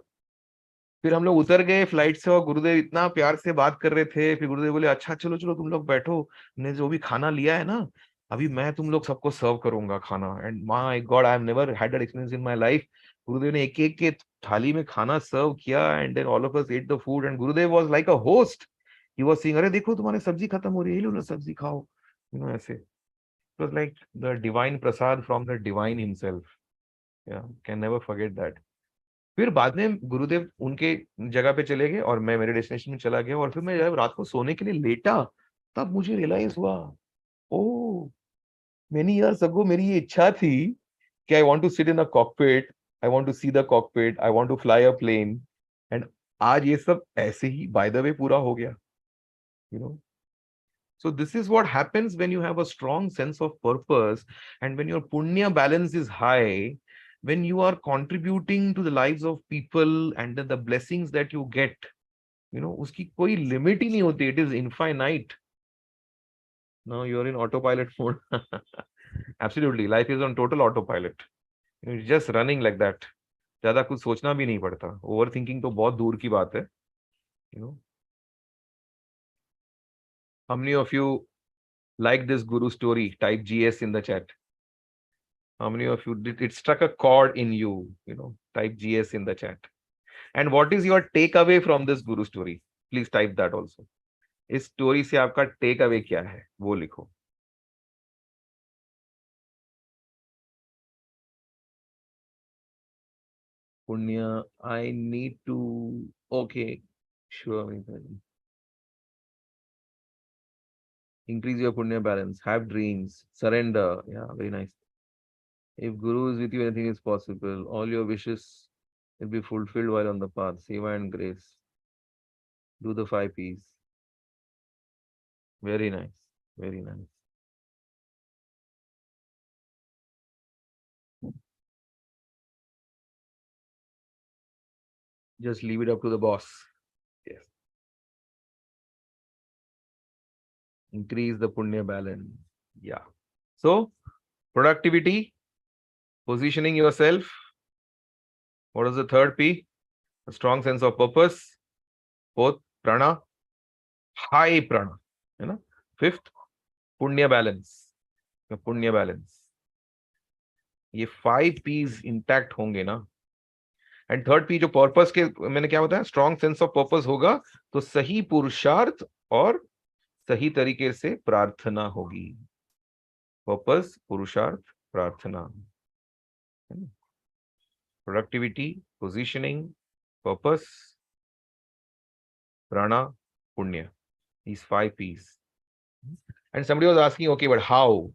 फिर हम लोग उतर गए फ्लाइट से, और गुरुदेव इतना प्यार से बात कर रहे थे. फिर गुरुदेव बोले, अच्छा चलो चलो तुम लोग बैठो, ने जो भी खाना लिया है ना, अभी मैं तुम लोग सबको सर्व करूंगा खाना. And my God, I have never had that experience in my life. गुरुदेव ने एक एक के थाली में खाना सर्व किया, and then all of us ate the food. And Gurudev was like a host. He was saying, अरे देखो तुम्हारी सब्जी खत्म हो रही है, ये लो ना सब्जी खाओ, ऐसे. It was like the divine Prasad from the divine himself. या, कैन नेवर फॉरगेट दैट. फिर बाद में गुरुदेव उनके जगह पे चले गए, और मैं मेरे डेस्टिनेशन में चला गया. और फिर मैं जब रात को सोने के लिए लेटा, तब मुझे रियलाइज हुआ, ओ, मेनी इयर्स अगो मेरी ये इच्छा थी कि I want to sit in a cockpit, I want to see the cockpit, I want to fly a plane. And आज ये सब ऐसे ही बाय द वे पूरा हो गया, you know. So this is what happens when you have a strong sense of purpose, and when your punya balance is high, when you are contributing to the lives of people, and then the blessings that you get, uski koi limit hi nahi hoti. It is infinite. Now you are in autopilot mode. Absolutely, life is on total autopilot. It's just running like that. ज्यादा कुछ सोचना भी नहीं पड़ता. Over thinking तो बहुत दूर की बात है. You know, how many of you like this guru story? Type GS in the chat. How many of you did it struck a chord in you? Type GS in the chat. And what is your takeaway from this guru story? Please type that also. इस story से आपका take away क्या है, वो लिखो. पुण्य, I need to. Okay, sure. Increase your punya balance. Have dreams. Surrender. Yeah, very nice. If Guru is with you, anything is possible. All your wishes will be fulfilled while on the path. Seva and grace. Do the 5 P's. Very nice. Very nice. Just leave it up to the boss. Yes. Increase the punya balance. Yeah. So, productivity, positioning yourself. What is the third P? A strong sense of purpose. Fourth, prana. High prana. Fifth, punya balance. पुण्य balance. ये 5 P's intact होंगे ना. And third P जो purpose के मैंने क्या बताया, strong sense of purpose होगा तो सही पुरुषार्थ और सही तरीके से प्रार्थना होगी. पर्पस, पुरुषार्थ, प्रार्थना. Productivity, positioning, purpose, prana, punya. These 5 P's. And somebody was asking, okay, but how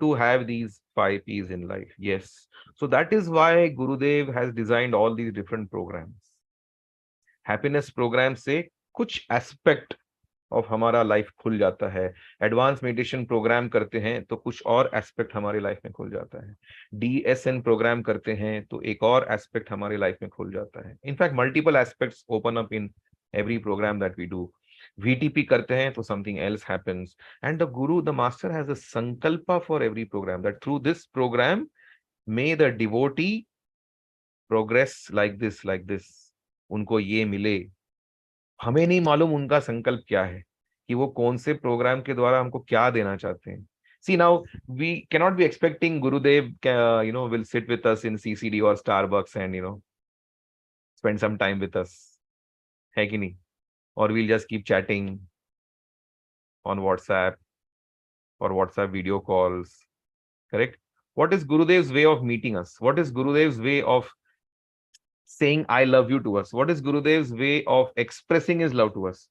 to have these 5 P's in life? Yes. So that is why Gurudev has designed all these different programs. Happiness program से कुछ aspect of हमारा life खुल जाता है. Advance meditation programme करते हैं तो कुछ और एस्पेक्ट हमारी लाइफ में खुल जाता है. DSN प्रोग्राम करते हैं तो एक और एस्पेक्ट हमारी लाइफ में खुल जाता है. In fact multiple aspects open up in every program that we do. VTP करते हैं तो something else happens. And the Guru, the Master, has a sankalpa for every program, that through this program, may the devotee progress like this, like this. उनको ये मिले. हमें नहीं मालूम उनका संकल्प क्या है, कि वो कौन से प्रोग्राम के द्वारा हमको क्या देना चाहते हैं. See, now we cannot be expecting Gurudev, will sit with us in CCD or Starbucks and, spend some time with us. Hai ki nahi? Or we'll just keep chatting on WhatsApp or WhatsApp video calls. Correct? What is Gurudev's way of meeting us? What is Gurudev's way of saying I love you to us? What is Gurudev's way of expressing his love to us?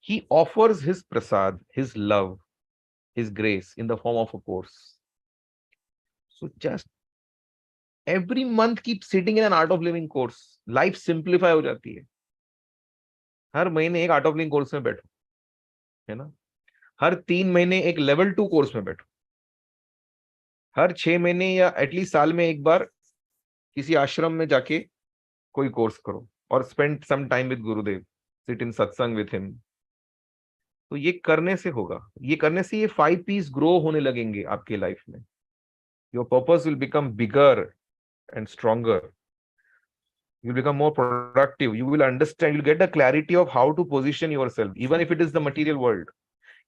He offers his prasad, his love, his grace in the form of a course. So just every month keep sitting in an art of living course. Life simplify हो जाती है. हर महीने एक art of living course में बैठो, है ना. हर 3 महीने एक लेवल 2 कोर्स में बैठो. हर 6 महीने या एटलीस्ट साल में एक बार किसी आश्रम में जाके कोई कोर्स करो और spend some time with Gurudev, sit in सत्संग विद हिम. तो ये करने से होगा, ये करने से ये 5 पीस ग्रो होने लगेंगे आपके लाइफ में. Your purpose will become bigger and stronger. You'll become more productive. You will understand, you'll get the clarity of how to position yourself, even if it is the material world.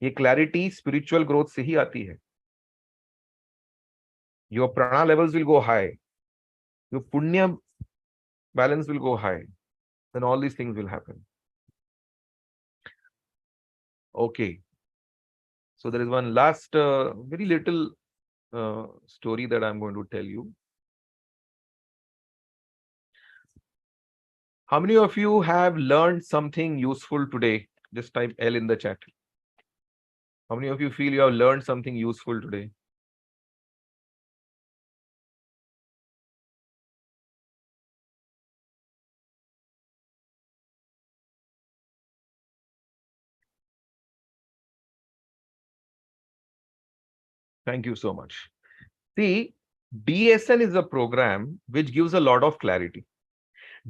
ये clarity spiritual growth से ही आती है. Your prana levels will go high. Your punya balance will go high. Then all these things will happen. Okay. So there is one last very little story that I'm going to tell you. How many of you have learned something useful today? Just type L in the chat. How many of you feel you have learned something useful today? Thank you so much. See, DSN is a program which gives a lot of clarity.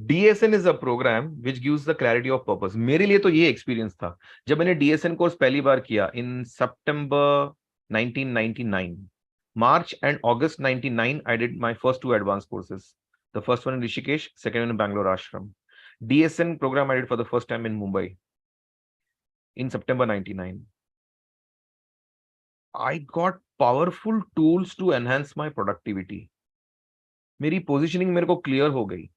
DSN is a program which gives the clarity of purpose. मेरे लिए तो ये experience था जब मैंने DSN course पहली बार किया in September 1999. March and August 99, I did my first 2 advanced courses. The first one in Rishikesh, second one in Bangalore Ashram. DSN program I did for the first time in Mumbai in September 99. I got powerful tools to enhance my productivity. मेरी positioning मेरे को clear हो गई.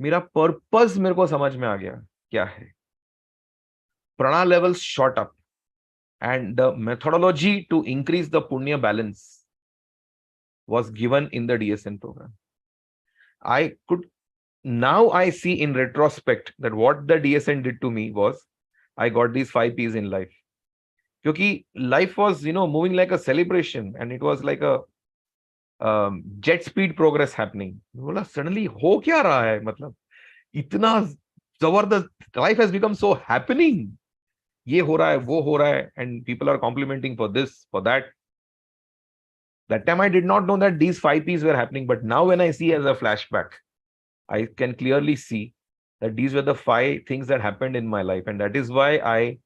मेरा purpose मेरे को समझ में आ गया क्या है. Prana levels shot up and the methodology to increase the punya balance was given in the DSN program. Now I see in retrospect that what the DSN did to me was I got these 5 P's in life. Because life was, moving like a celebration and it was like a jet speed progress happening. बोला suddenly हो क्या रहा है, मतलब इतना जबरदस्त. Life has become so happening. ये हो रहा है, वो हो रहा है, and people are complimenting for this, for that. That time I did not know that these 5 P's were happening, but now when I see as a flashback, I can clearly see that these were the 5 things that happened in my life, and that is why I,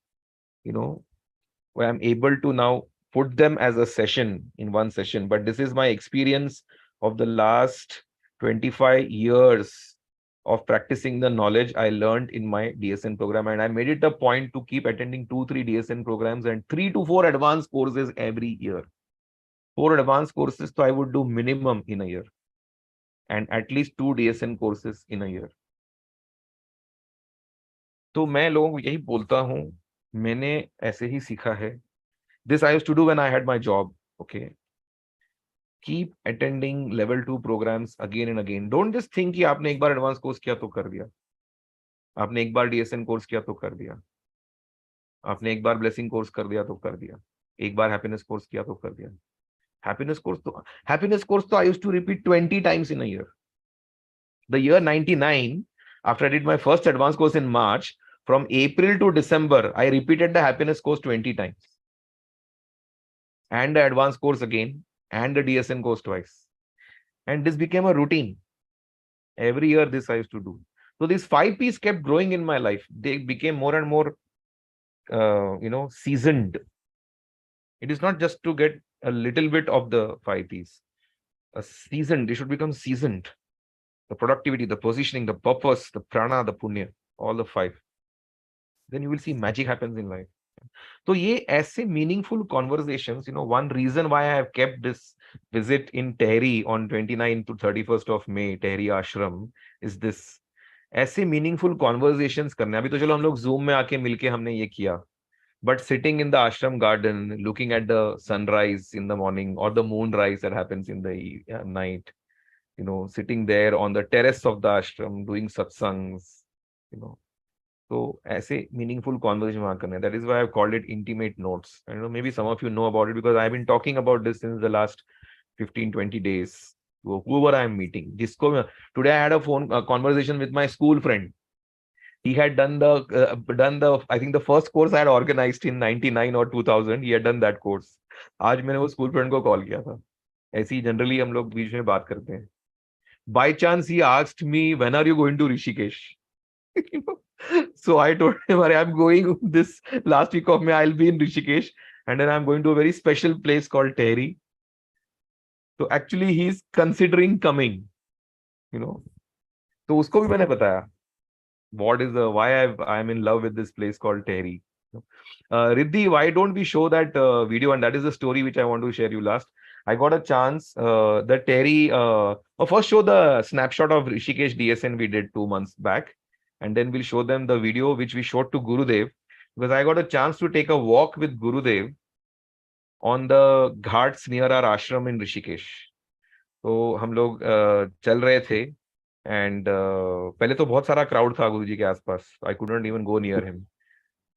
where I'm able to now put them as a session in one session. But this is my experience of the last 25 years of practicing the knowledge I learned in my DSN program. And I made it a point to keep attending 2-3 DSN programs and 3 to 4 advanced courses every year. 4 advanced courses, so I would do minimum in a year. And at least 2 DSN courses in a year. तो मैं लोगों को यही बोलता हूँ, मैंने ऐसे ही सीखा है. This I used to do when I had my job. Okay. Keep attending level 2 programs again and again. Don't just think कि आपने एक बार advanced course किया तो कर दिया. आपने एक बार DSN course किया तो कर दिया. आपने एक बार blessing course कर दिया तो कर दिया. एक बार happiness course किया तो कर दिया. Happiness course तो I used to repeat 20 times in a year. The year 99, after I did my first advanced course in March, from April to December, I repeated the happiness course 20 times. And the advanced course again, and the DSN course twice. And this became a routine. Every year this I used to do. So these 5 P's kept growing in my life. They became more and more, seasoned. It is not just to get a little bit of the 5 P's. They should become seasoned. The productivity, the positioning, the purpose, the prana, the punya, all the 5. Then you will see magic happens in life. तो ये ऐसे meaningful conversations, one reason why I have kept this visit in Tehri on 29th to 31st of May, Tehri Ashram, is this. ऐसे meaningful conversations करने, अभी तो चलो हम लोग जूम में आके मिलके हमने ये किया, but sitting in the ashram garden, looking at the sunrise in the morning or the moonrise that happens in the night, sitting there on the terrace of the ashram doing satsangs, you know so ऐसे meaningful conversation वहां करने, that is why I called it intimate notes. I know maybe some of you know about it because I have been talking about this since the last 15-20 days. Whoever I am meeting, जिसको today I had a phone conversation with my school friend. He had done the I think the first course I had organized in 99 or 2000. He had done that course. आज मैंने वो school friend को call किया था. ऐसे ही generally हम लोग बीच में बात करते हैं. By chance he asked me, when are you going to Rishikesh? So I told him, I'm going this last week of May, I'll be in Rishikesh, and then I'm going to a very special place called Tehri. So actually he's considering coming, तो उसको भी मैंने बताया what is the why I'm in love with this place called Tehri. Riddhi, why don't we show that video? And that is the story which I want to share you last. I got a chance, the Tehri, first show the snapshot of Rishikesh DSN we did 2 months back. And then we'll show them the video which we showed to Gurudev, because I got a chance to take a walk with Gurudev on the ghats near our ashram in Rishikesh. तो हम लोग चल रहे थे, and पहले तो बहुत सारा क्राउड था गुरुजी के आसपास. I could not even go near him,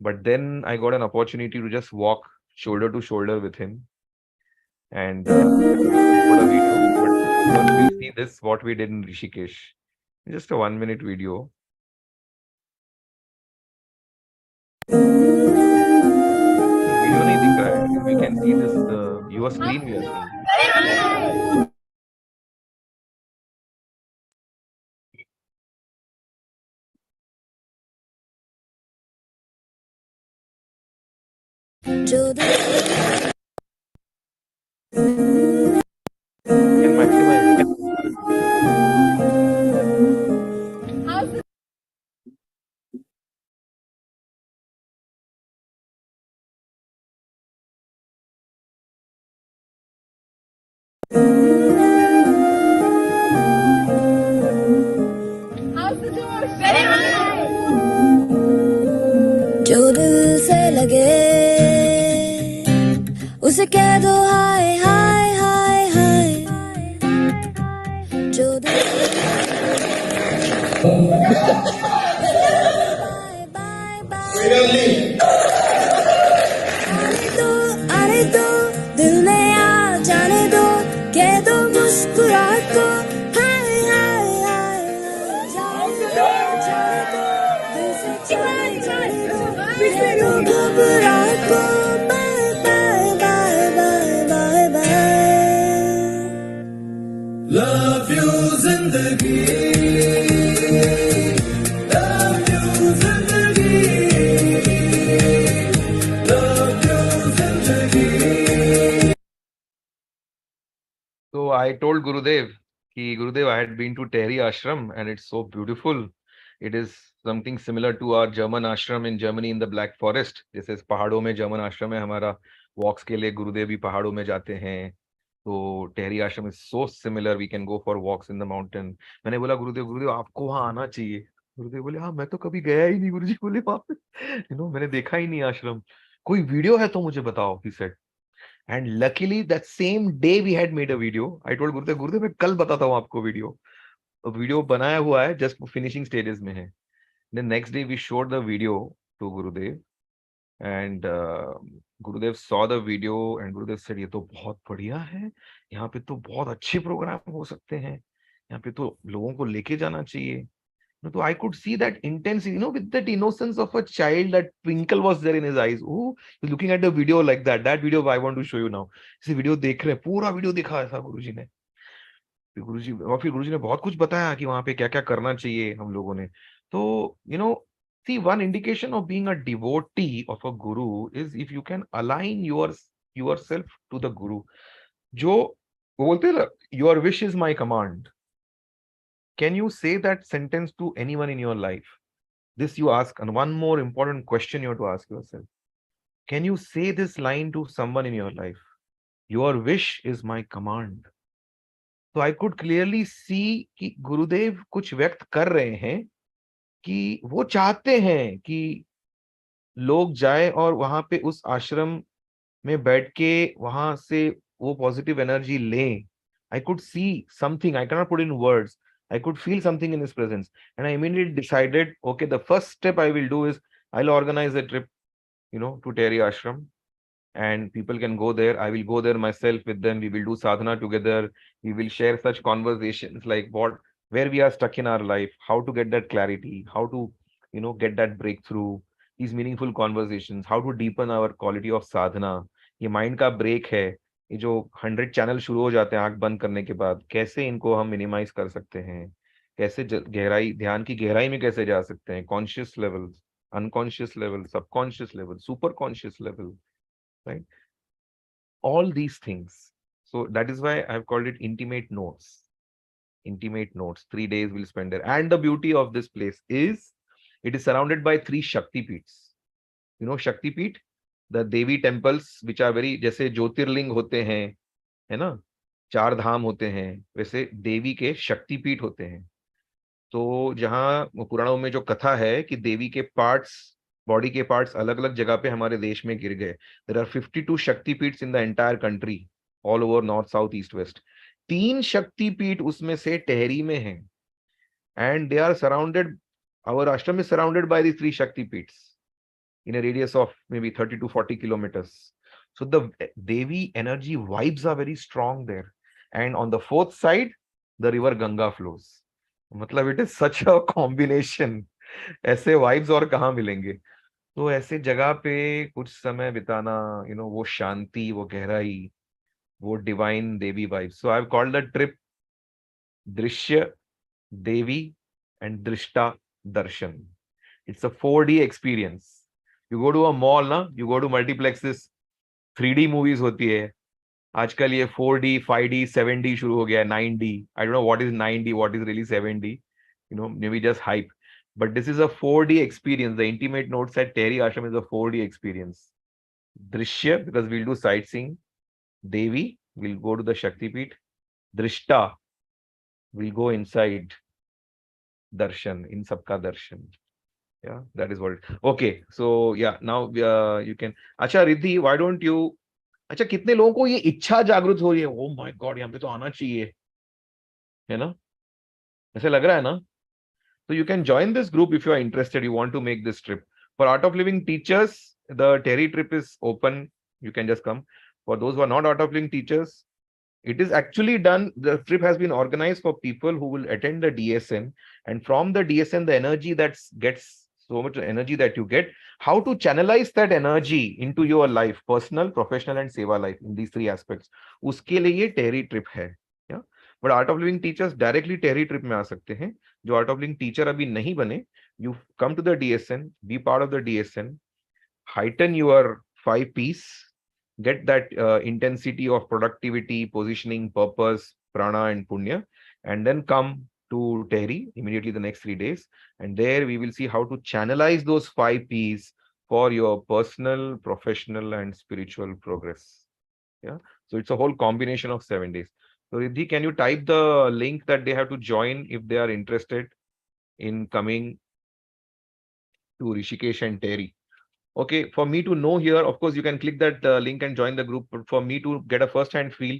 but then I got an opportunity to just walk shoulder to shoulder with him, and what a video. But first we'll see this, what we did in Rishikesh. Just a 1-minute video. Video नहीं दिख रहा है. We can see this, your screen we are seeing. Can maximize it. जो दिल से लगे उसे कह दो हाय हाय हाय हाय, जो दिल बाय बाय आने दो दिल में आ जाने दो, कह दो मुस्कुराहट को हाय हाय हाय, जाने दो दिल से चले जाने दो, कह दो घबराहट को bye bye bye bye bye bye. Love you जिंदगी, love you जिंदगी, love you जिंदगी. So I told Gurudev, Gurudev, I had been to Tehri Ashram and it's so beautiful. It is something similar to our German ashram in Germany in the Black Forest. जैसे पहाड़ों में German ashram है हमारा, walks के लिए गुरुदेव भी पहाड़ों में जाते हैं. तो Tehri ashram is so similar. We can go for walks in the mountain. मैंने बोला गुरुदेव आपको वहां आना चाहिए. गुरुदेव बोले हाँ मैं तो कभी गया ही नहीं. गुरुजी बोले वहां पे मैंने देखा ही नहीं आश्रम. कोई वीडियो है तो मुझे बताओ, he said. And luckily that same day we had made a video. I told गुरुदेव मैं कल बताता हूँ आपको वीडियो. वीडियो बनाया हुआ है, जस्ट फिनिशिंग स्टेजेस में है. Then next day we showed the video to Gurudev, and Gurudev saw the video and Gurudev said ये तो बहुत बढ़िया है, यहाँ पे तो बहुत अच्छे प्रोग्राम हो सकते हैं, यहाँ पे तो लोगों को लेके जाना चाहिए. So I could see that intensity, with that innocence of a child, that twinkle was there in his eyes. Oh, he's looking at the video like that. That video I want to show you now. इसे video देख रहे हैं, पूरा video देखा ऐसा गुरुजी ने. गुरुजी और फिर गुरुजी ने बहुत कुछ बताया कि वहां पे क्या क्या करना चाहिए हम लोगों ने. तो see, one indication of being a devotee of a guru is if you can align yourself to the guru. जो वो बोलते हैं ना, your wish is my command. Can you say that sentence to anyone in your life? This you ask, and one more important question you have to ask yourself. Can you say this line to someone in your life? Your wish is my command. तो I could clearly see कि गुरुदेव कुछ व्यक्त कर रहे हैं कि वो चाहते हैं कि लोग जाए और वहां पे उस आश्रम में बैठ के वहां से वो पॉजिटिव एनर्जी लें. I could see something, I cannot put in words. I could feel something in his presence and I immediately decided, okay, the first step I will do is I will organise a trip, to Terry Ashram, and people can go there. I will go there myself with them. We will do sadhana together. We will share such conversations like where we are stuck in our life, how to get that clarity, how to, get that breakthrough, these meaningful conversations, how to deepen our quality of sadhana. ये mind का break है. ये जो 100 channel शुरू हो जाते हैं आंख बंद करने के बाद, कैसे इनको हम मिनिमाइज कर सकते हैं, कैसे गहराई, ध्यान की गहराई में कैसे जा सकते हैं, conscious level, unconscious level, subconscious level, super conscious level, right? All these things. So that is why I've called it intimate notes. Intimate notes. 3 days we'll spend there. And the beauty of this place is it is surrounded by 3 Shakti Peeths. Shakti Peeth, the Devi temples, which are very, जैसे ज्योतिर्लिंग होते हैं, है ना, 4 धाम होते हैं, वैसे देवी के शक्ति पीठ होते हैं. तो जहाँ पुराणों में जो कथा है कि देवी के पार्ट्स, बॉडी के पार्ट्स अलग अलग जगह पे हमारे देश में गिर गए. There are 52 Shaktipeeth in the entire country, all over north, south, east, west. 3 Shaktipeeth उसमें से टेहरी में हैं. And they are surrounded, our ashram is surrounded by the 3 Shaktipeeths in a radius of maybe 30 to 40 kilometers. So the Devi energy vibes are very strong there. And on the 4th side, the river Ganga flows. मतलब it is such a combination. ऐसे vibes और कहाँ मिलेंगे. तो ऐसे जगह पे कुछ समय बिताना, वो शांति, वो गहराई, वो divine Devi vibes. So I have called the trip दृश्य, देवी एंड दृष्टा दर्शन. It's a 4D experience. You go to a mall, ना, you go to multiplexes, 3D movies होती है. आजकल ये 4D, 5D, 7D शुरू हो गया है, 9D. I don't know what is 9D, what is really 7D. Maybe just hype. But this is a 4D experience. The intimate notes at Terry Ashram is a 4D experience. Drishya, because we'll do sightseeing. Devi, we'll go to the Shakti Peeth. Drishta, we'll go inside. Darshan, in sabka darshan. Yeah, that is what it. Okay, so yeah, now you can. अच्छा Riddhi, why don't you? अच्छा, कितने लोगों को ये इच्छा जागृत हो रही है? Oh my God, यहाँ पे तो आना चाहिए, है ना? ऐसे लग रहा है ना? So you can join this group if you are interested. You want to make this trip. For Art of Living teachers, the Terry trip is open. You can just come. For those who are not Art of Living teachers, it is actually done. The trip has been organized for people who will attend the DSN, and from the DSN, the energy that gets, so much energy that you get, how to channelize that energy into your life, personal, professional, and seva life, in these 3 aspects. उसके लिए ये Terry trip है. Yeah? But Art of Living teachers directly Terry trip में आ सकते हैं. जो Art of Living teacher अभी नहीं बने, you come to the DSN, be part of the DSN, heighten your 5 P's, get that intensity of productivity, positioning, purpose, prana, and punya, and then come to Tehri immediately the next 3 days. And there we will see how to channelize those 5 P's for your personal, professional, and spiritual progress. Yeah. So it's a whole combination of 7 days. So Riddhi, can you type the link that they have to join if they are interested in coming to Rishikesh and Tehri? Okay, for me to know here, of course, you can click that link and join the group. But for me to get a first-hand feel,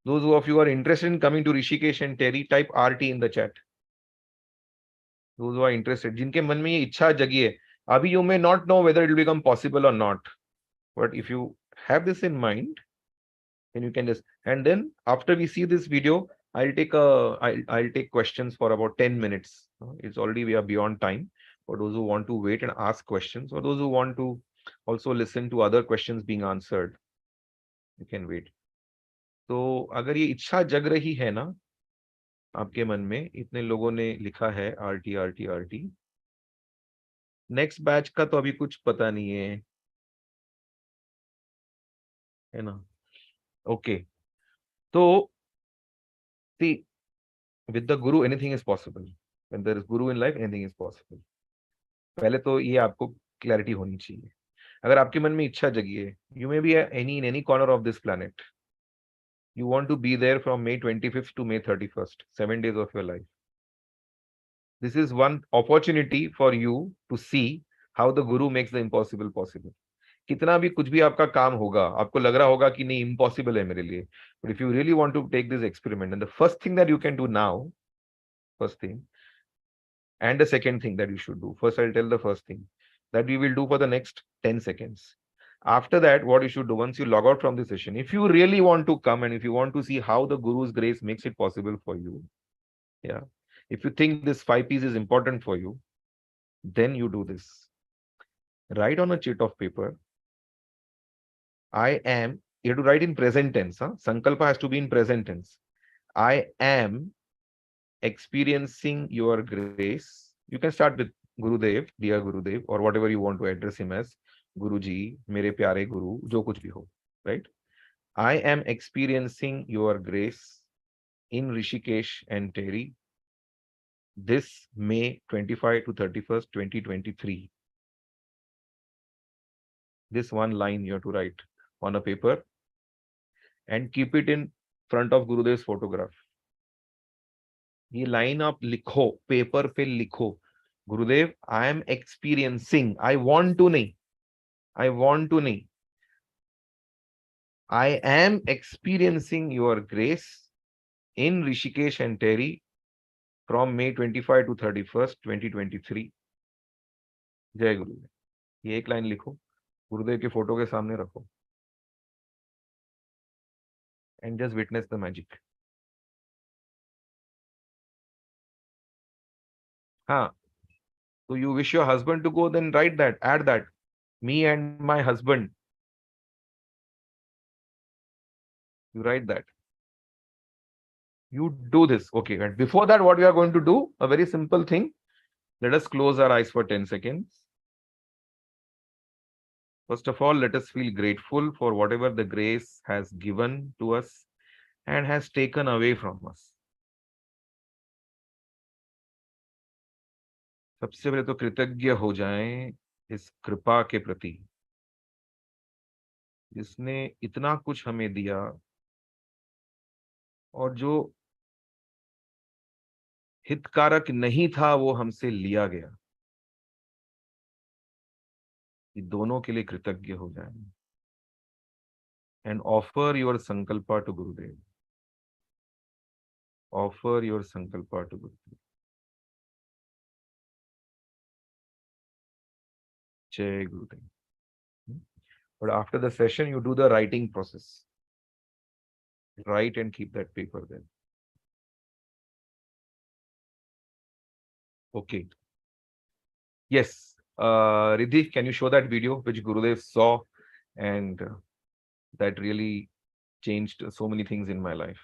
those of you who are interested in coming to Rishikesh and Terry, type RT in the chat. Those who are interested, जिनके मन में ये इच्छा जगी है, अभी you may not know whether it will become possible or not. But if you have this in mind, then you can just, and then after we see this video, I'll take questions for about 10 minutes. It's already, we are beyond time. For those who want to wait and ask questions, or those who want to also listen to other questions being answered, you can wait. तो अगर ये इच्छा जग रही है ना आपके मन में, इतने लोगों ने लिखा है RT RT RT, next batch का तो अभी कुछ पता नहीं है ना? ओके, तो see, with the guru anything is possible. When there is guru in life, anything is possible. पहले तो ये आपको क्लैरिटी होनी चाहिए. अगर आपके मन में इच्छा जगी है, you may be in any corner of this planet. You want to be there from May 25th to May 31st, 7 days of your life. This is one opportunity for you to see how the Guru makes the impossible possible. कितना भी कुछ भी आपका काम होगा, आपको लग रहा होगा कि नहीं impossible है मेरे लिए, but if you really want to take this experiment, and the first thing that you can do now, first thing, and the second thing that you should do, first I'll tell the first thing that we will do for the next 10 seconds. After that, what you should do once you log out from the session, if you really want to come and if you want to see how the Guru's grace makes it possible for you, yeah, if you think this 5 piece is important for you, then you do this. Write on a sheet of paper, I am, you have to write in present tense. Huh? Sankalpa has to be in present tense. I am experiencing your grace. You can start with Gurudev, dear Gurudev, or whatever you want to address him as. Guruji, mere pyare Guru, jo kuch bhi ho, right? I am experiencing your grace in Rishikesh and Terry this May 25 to 31st, 2023. This one line you have to write on a paper and keep it in front of Gurudev's photograph. ये line आप लिखो, paper पे लिखो, Gurudev I am experiencing, I want to नहीं, I want to नहीं, I am experiencing your grace in Rishikesh and Tehri from May 25 to 31st, 2023. जय गुरुदेव. ये एक लाइन लिखो, गुरुदेव के फोटो के सामने रखो and just witness the magic. हाँ, so you wish your husband to go, then write that, add that, me and my husband. You write that. You do this. Okay. And before that, what we are going to do, a very simple thing. Let us close our eyes for 10 seconds. First of all, let us feel grateful for whatever the grace has given to us and has taken away from us. सबसे पहले तो कृतज्ञ हो जाएं इस कृपा के प्रति, जिसने इतना कुछ हमें दिया और जो हितकारक नहीं था वो हमसे लिया गया. ये दोनों के लिए कृतज्ञ हो जाएं and offer your sankalpa to Gurudev. Offer your sankalpa to Gurudev. Jai Gurudev. But after the session, you do the writing process. Write and keep that paper there. Okay. Yes. Riddhi, can you show that video which Gurudev saw and that really changed so many things in my life?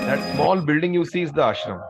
That small building you see is the ashram.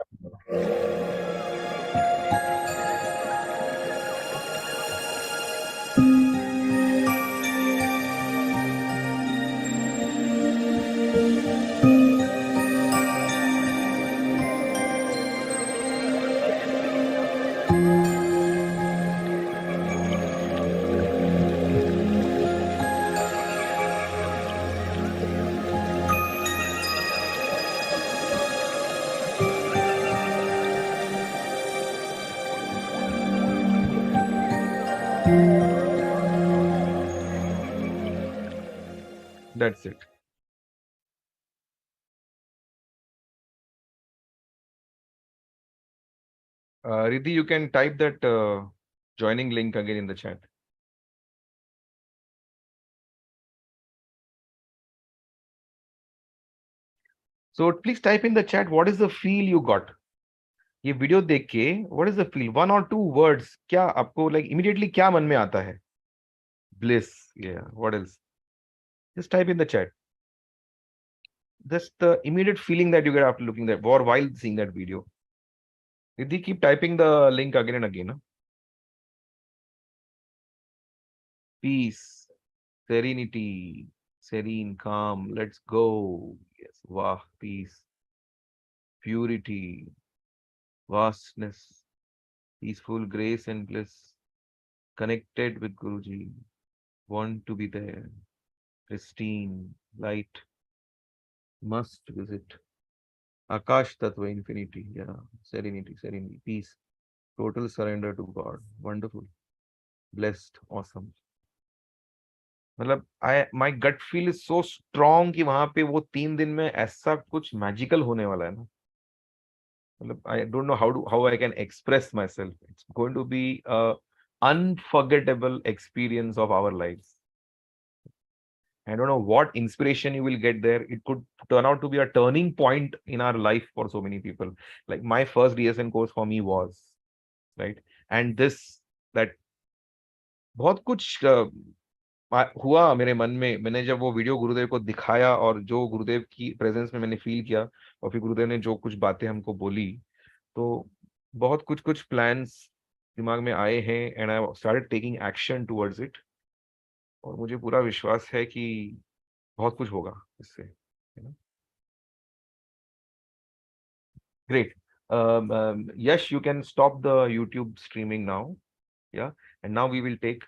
That's it. Riddhi, you can type that joining link again in the chat. So please type in the chat, what is the feel you got? ये video देख के what is the feel? One or two words. क्या आपको like immediately क्या मन में आता है? Bliss. Yeah. What else? Just type in the chat. That's the immediate feeling that you get after looking that or while seeing that video. Riddhi, keep typing the link again and again. Huh? Peace, serenity, serene, calm. Let's go. Yes. Wow. Peace, purity, vastness, peaceful grace and bliss. Connected with Guruji. Want to be there. Pristine, light. Must visit. Akash Tattva infinity. Yeah. Serenity, serenity, peace. Total surrender to God. Wonderful. Blessed. Awesome. मतलब I my gut feel is so strong कि वहां पे वो 3 दिन में ऐसा कुछ magical होने वाला है ना मतलब I don't know how I can express my self it's going to be unforgettable experience of our life I don't know what inspiration you will get there. It could turn out to be a turning point in our life for so many people. Like my first DSN course for me was right, and this that बहुत कुछ हुआ मेरे मन में मैंने जब वो video गुरुदेव को दिखाया और जो गुरुदेव की प्रेजेंस में मैंने फील किया और फिर गुरुदेव ने जो कुछ बातें हमको बोली तो बहुत कुछ कुछ प्लान्स दिमाग में आए हैं and I started taking action towards it और मुझे पूरा विश्वास है कि बहुत कुछ होगा इससे great Yash you can stop the YouTube streaming now yeah and now we will take